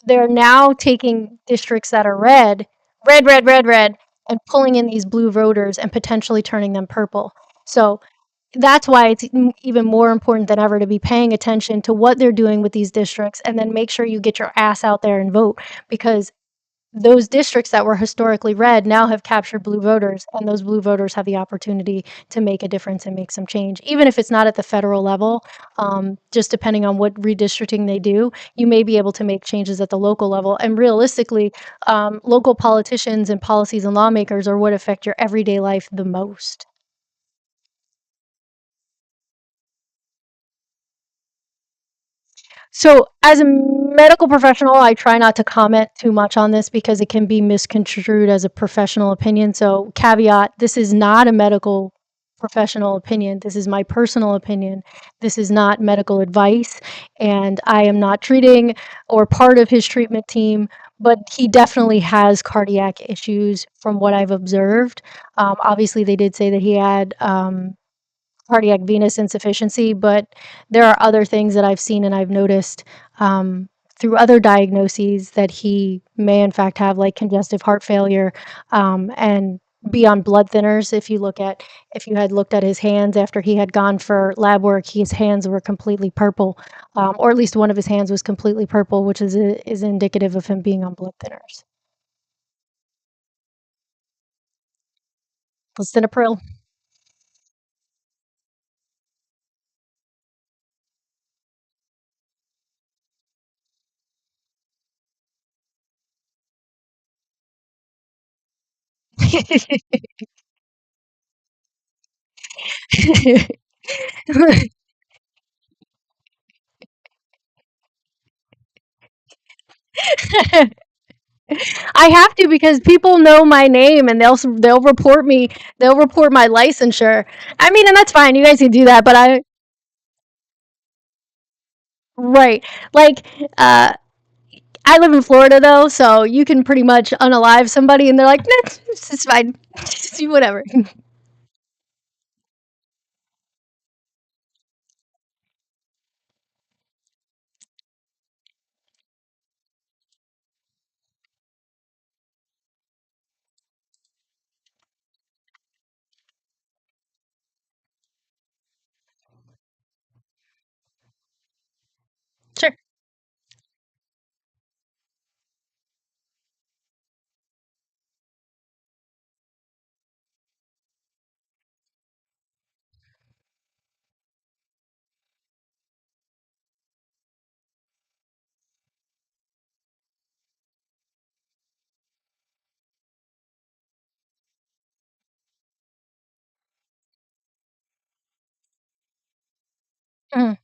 they're now taking districts that are red, and pulling in these blue voters and potentially turning them purple. So that's why it's even more important than ever to be paying attention to what they're doing with these districts and then make sure you get your ass out there and vote, because those districts that were historically red now have captured blue voters, and those blue voters have the opportunity to make a difference and make some change. Even if it's not at the federal level, just depending on what redistricting they do, you may be able to make changes at the local level. And realistically, local politicians and policies and lawmakers are what affect your everyday life the most. So, as a medical professional, I try not to comment too much on this because it can be misconstrued as a professional opinion. So, caveat, this is not a medical professional opinion. This is my personal opinion. This is not medical advice, and I am not treating or part of his treatment team, but he definitely has cardiac issues from what I've observed. Obviously, they did say that he had cardiac venous insufficiency, but there are other things that I've seen and I've noticed through other diagnoses that he may in fact have like congestive heart failure and be on blood thinners. If you had looked at his hands after he had gone for lab work, his hands were completely purple, or at least one of his hands was completely purple, which is indicative of him being on blood thinners. Lisinopril. I have to because people know my name and they'll report me. They'll report my licensure. I mean, and that's fine. You guys can do that, but I right. Like uh I live in Florida though, so you can pretty much unalive somebody and they're like, nah, it's fine. Whatever. Sure. Mhm.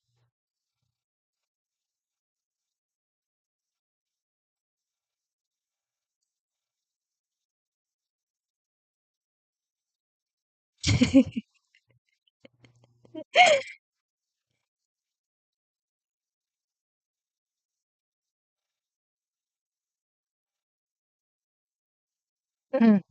Mhm.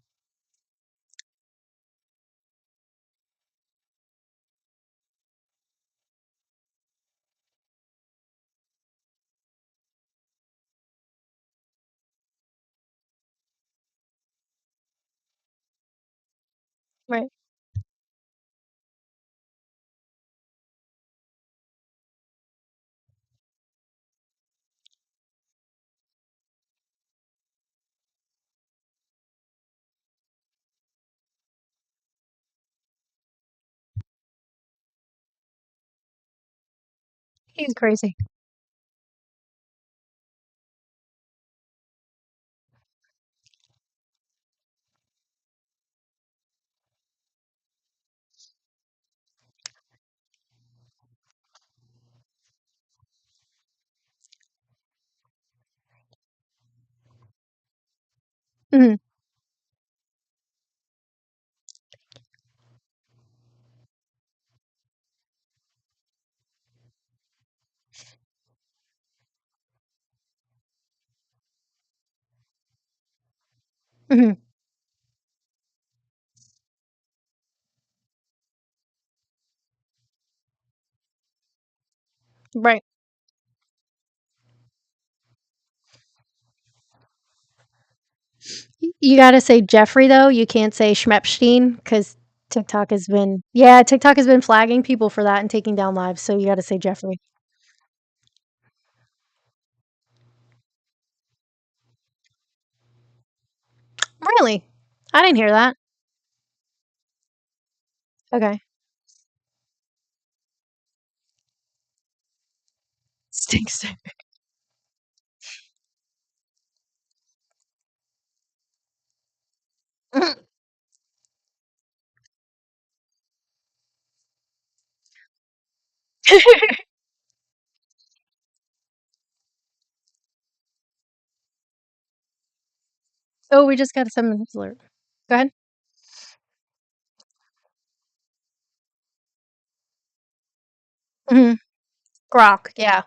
Right. He's crazy. Mhm. Mhm. Right. You gotta say Jeffrey though. You can't say Schmepstein because TikTok has been flagging people for that and taking down lives. So you gotta say Jeffrey. Really? I didn't hear that. Okay. Stinks. Oh, we just got a 7 minutes alert. Go ahead. Hmm. Grok, yeah.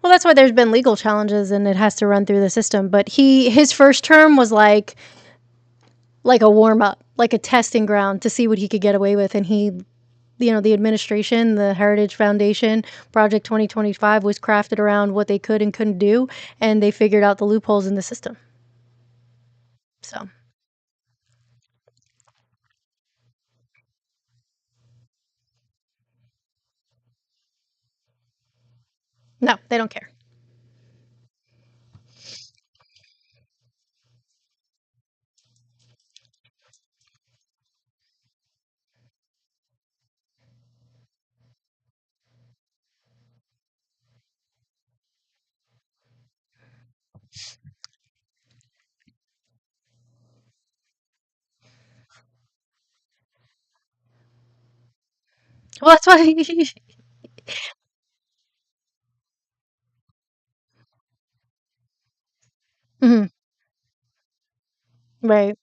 Well, that's why there's been legal challenges and it has to run through the system. But his first term was like a warm up, like a testing ground to see what he could get away with. And the administration, the Heritage Foundation, Project 2025 was crafted around what they could and couldn't do, and they figured out the loopholes in the system. So, no, they don't care. Well, that's why. Mhm, right.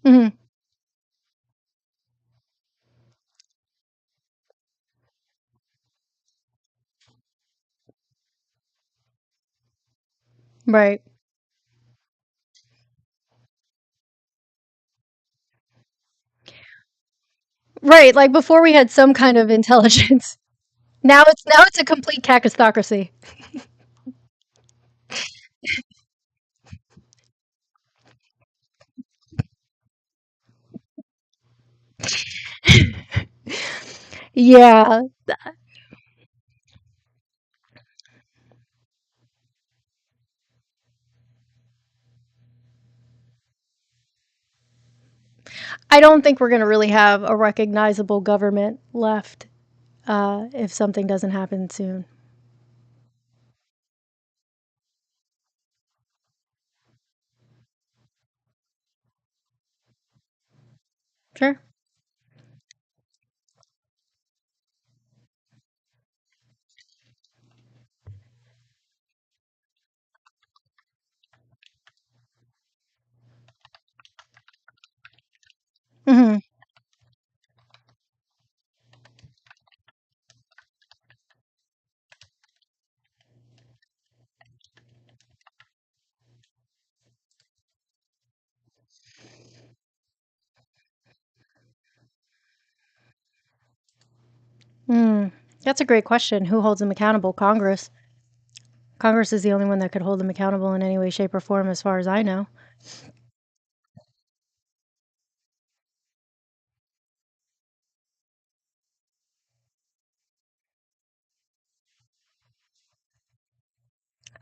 Hmm. Right. Right. Like before we had some kind of intelligence. Now it's a complete cacistocracy. Yeah. I don't think we're going to really have a recognizable government left if something doesn't happen soon. Sure. Hmm. Mm. That's a great question. Who holds them accountable? Congress. Congress is the only one that could hold them accountable in any way, shape, or form, as far as I know.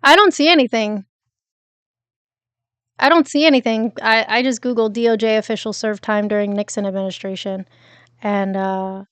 I don't see anything. I don't see anything. I just Googled DOJ officials served time during Nixon administration. And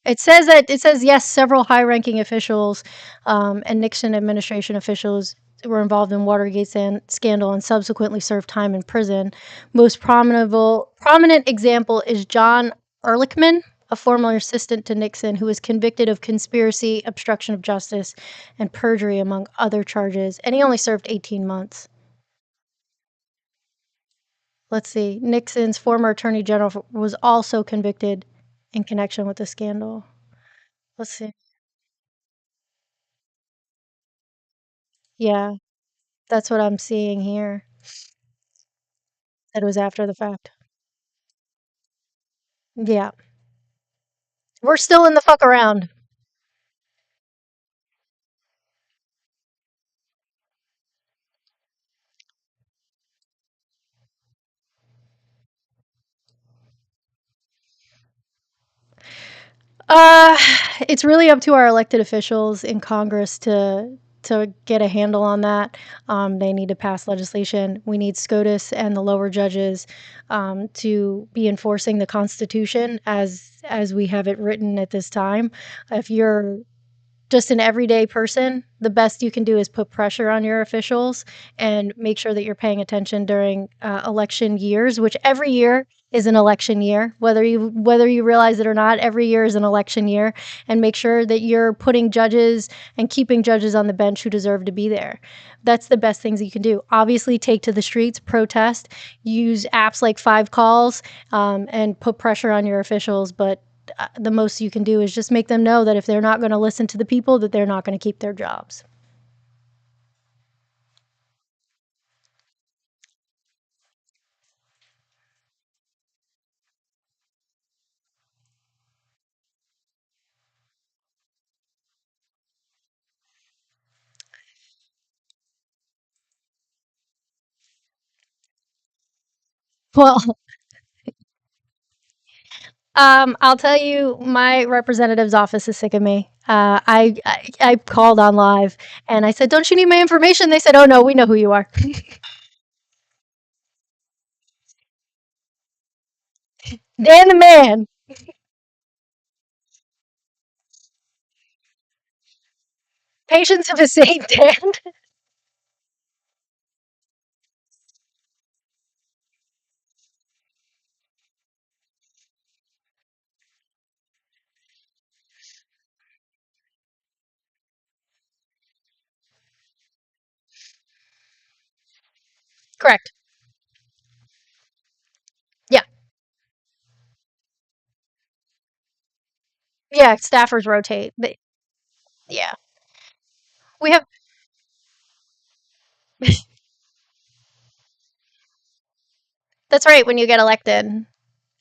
it says yes, several high-ranking officials and Nixon administration officials were involved in Watergate scandal and subsequently served time in prison. Most prominent example is John Ehrlichman, a former assistant to Nixon, who was convicted of conspiracy, obstruction of justice, and perjury, among other charges, and he only served 18 months. Let's see. Nixon's former attorney general was also convicted in connection with the scandal. Let's see. Yeah, that's what I'm seeing here. That it was after the fact. Yeah. We're still in the fuck around. Uh, it's really up to our elected officials in Congress to get a handle on that. They need to pass legislation. We need SCOTUS and the lower judges to be enforcing the Constitution as we have it written at this time. If you're just an everyday person, the best you can do is put pressure on your officials and make sure that you're paying attention during election years, which every year is an election year, whether you realize it or not. Every year is an election year, and make sure that you're putting judges and keeping judges on the bench who deserve to be there. That's the best things you can do. Obviously, take to the streets, protest, use apps like Five Calls, and put pressure on your officials. But the most you can do is just make them know that if they're not going to listen to the people, that they're not going to keep their jobs. Well, I'll tell you, my representative's office is sick of me. I called on live and I said, "Don't you need my information?" They said, "Oh no, we know who you are." Dan the man. Patience of a saint, Dan. Correct. Yeah. Yeah. Staffers rotate. Yeah. We have. That's right. When you get elected,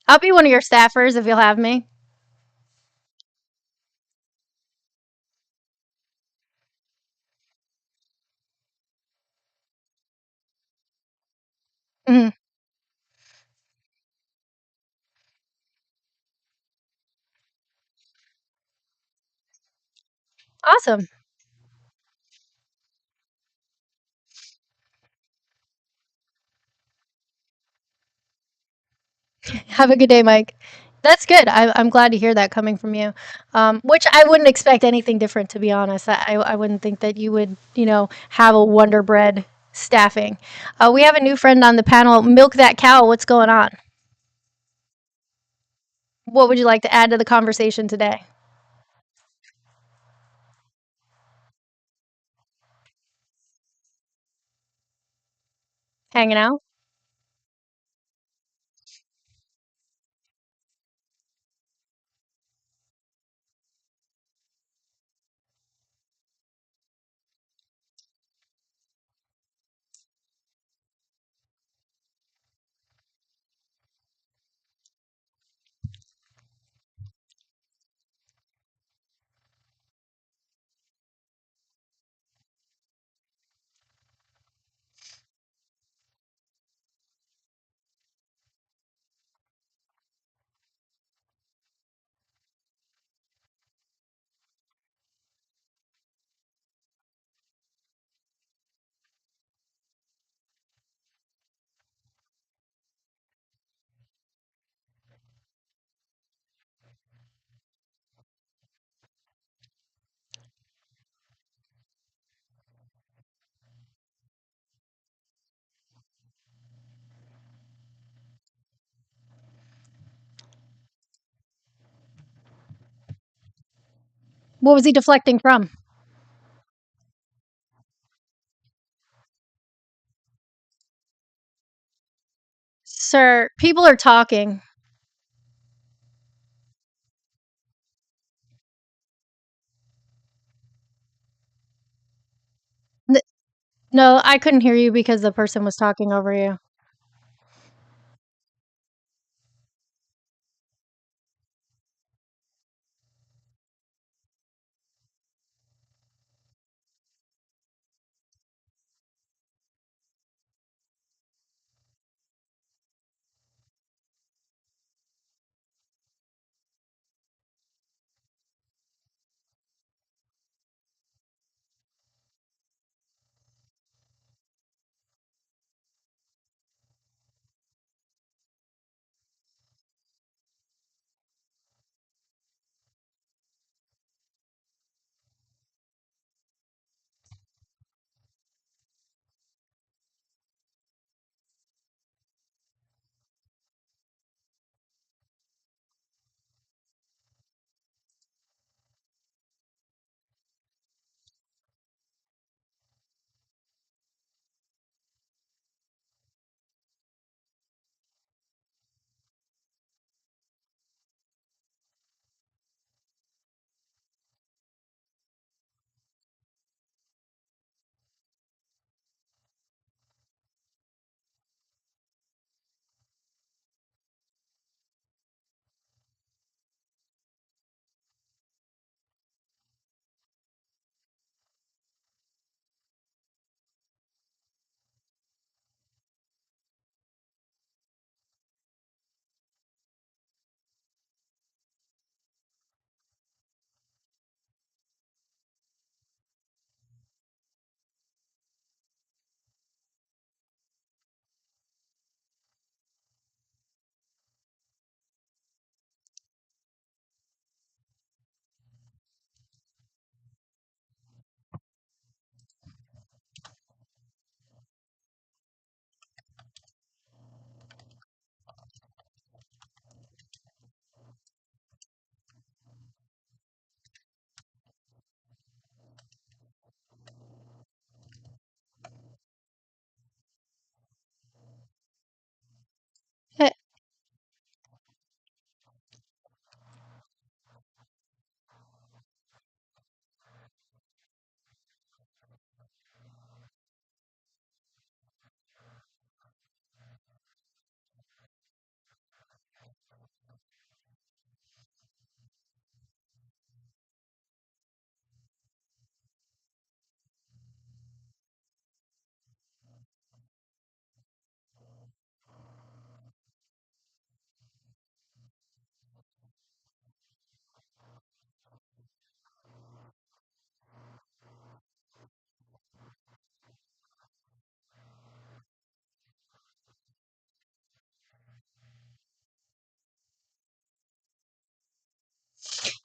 I'll be one of your staffers if you'll have me. Mhm. Awesome. Have a good day, Mike. That's good. I'm glad to hear that coming from you. Which I wouldn't expect anything different, to be honest. I wouldn't think that you would, have a Wonder Bread staffing. We have a new friend on the panel. Milk that cow. What's going on? What would you like to add to the conversation today? Hanging out? What was he deflecting from? Sir, people are talking. N- No, I couldn't hear you because the person was talking over you.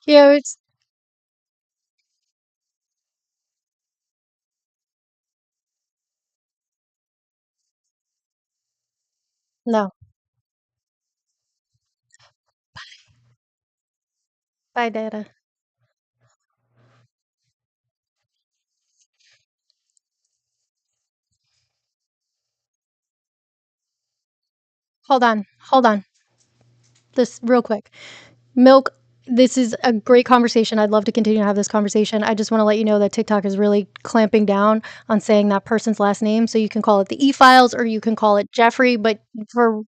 Yeah, it's no. Bye, Data. Hold on. Hold on. This real quick. Milk, this is a great conversation. I'd love to continue to have this conversation. I just want to let you know that TikTok is really clamping down on saying that person's last name. So you can call it the E Files or you can call it Jeffrey. But for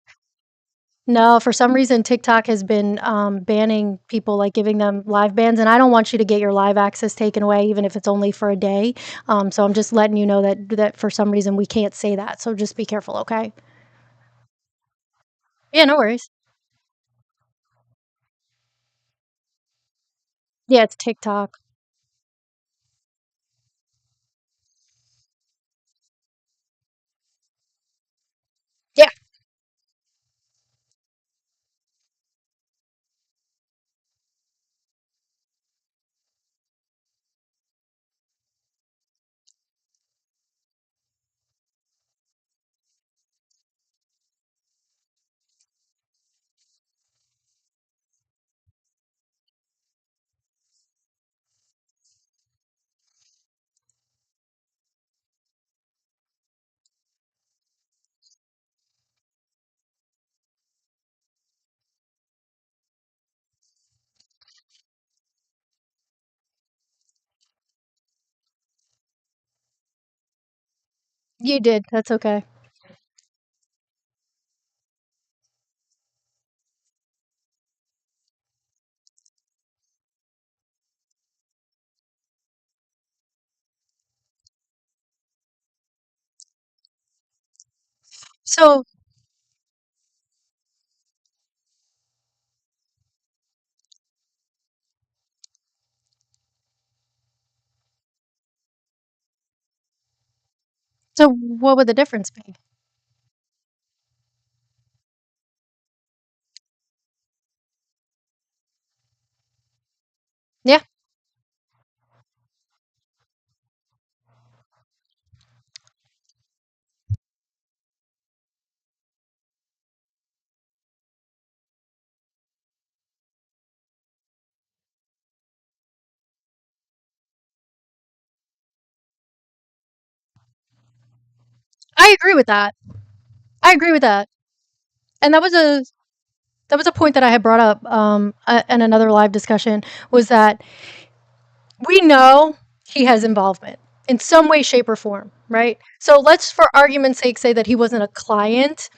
no, for some reason, TikTok has been banning people, like giving them live bans. And I don't want you to get your live access taken away, even if it's only for a day. So I'm just letting you know that for some reason we can't say that. So just be careful, okay? Yeah, no worries. Yeah, it's TikTok. Yeah. You did. That's okay. So, so what would the difference be? Yeah, I agree with that. I agree with that. And that was a point that I had brought up in another live discussion was that we know he has involvement in some way, shape, or form, right? So let's, for argument's sake, say that he wasn't a client.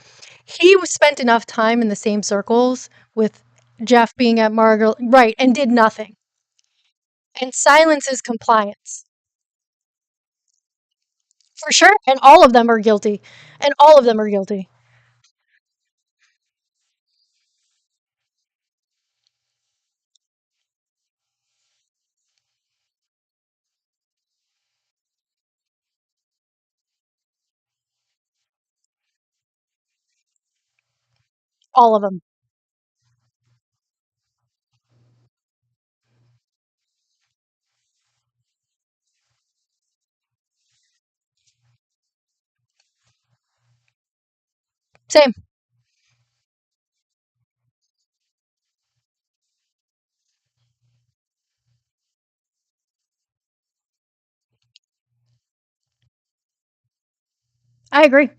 He was spent enough time in the same circles with Jeff being at Margaret, right, and did nothing. And silence is compliance. For sure. And all of them are guilty. And all of them are guilty. All of them. Same. I agree.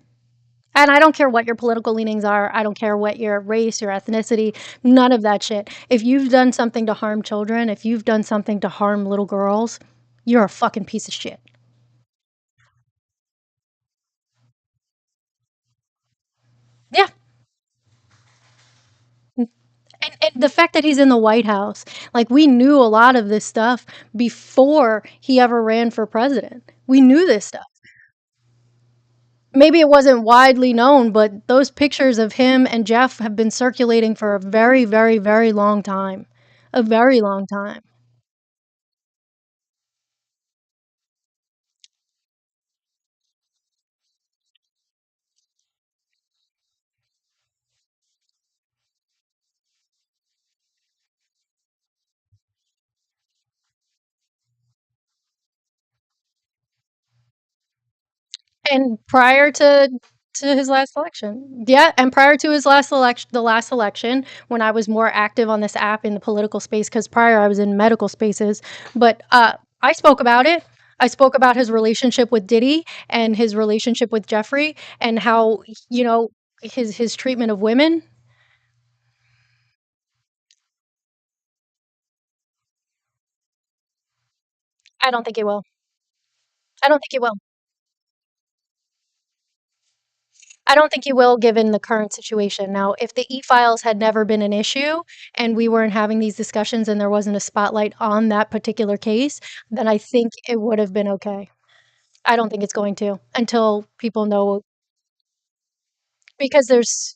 And I don't care what your political leanings are. I don't care what your race, your ethnicity, none of that shit. If you've done something to harm children, if you've done something to harm little girls, you're a fucking piece of shit. Yeah. And the fact that he's in the White House, like we knew a lot of this stuff before he ever ran for president. We knew this stuff. Maybe it wasn't widely known, but those pictures of him and Jeff have been circulating for a very, very, very long time. A very long time. And prior to his last election. Yeah, and prior to his last election, the last election, when I was more active on this app in the political space, because prior I was in medical spaces, but I spoke about it. I spoke about his relationship with Diddy and his relationship with Jeffrey and how, you know, his treatment of women. I don't think he will. I don't think he will. I don't think he will given the current situation. Now, if the e-files had never been an issue and we weren't having these discussions and there wasn't a spotlight on that particular case, then I think it would have been okay. I don't think it's going to until people know because there's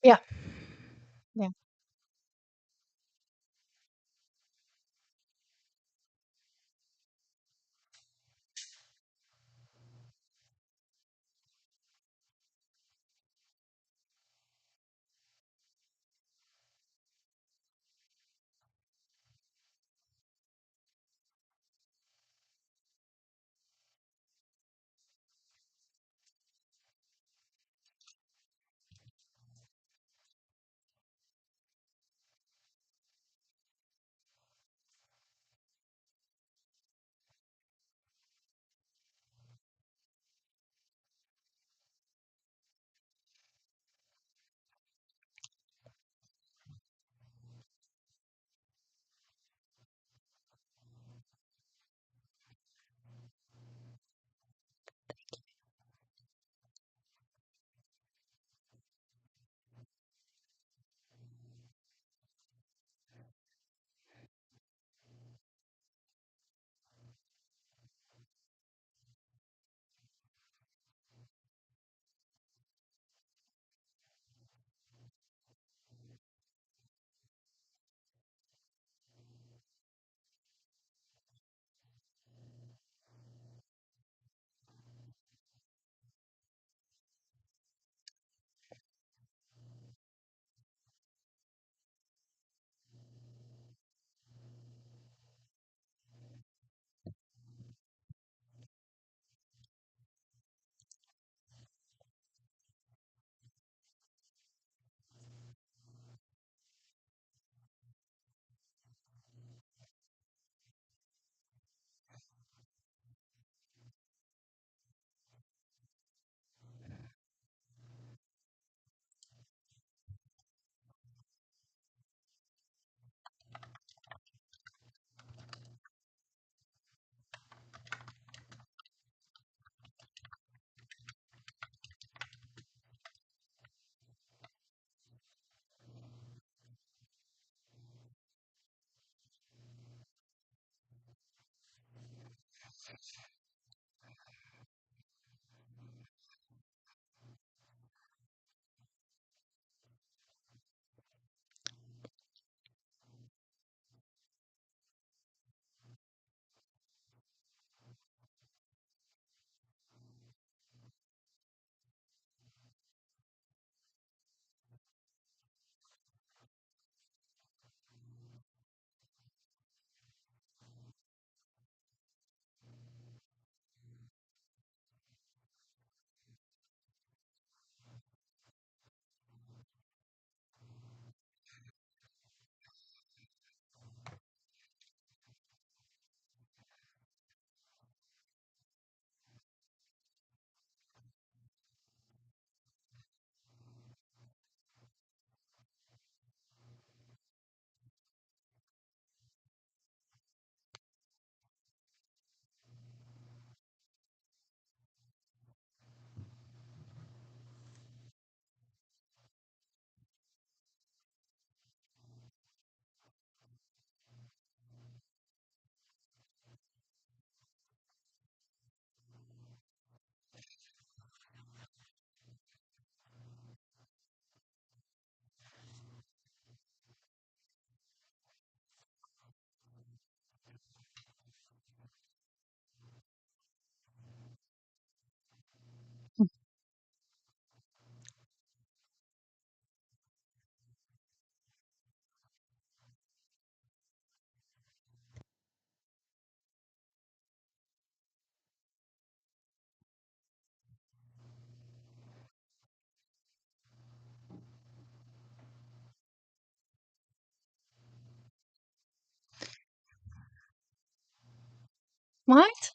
yeah, yeah. What?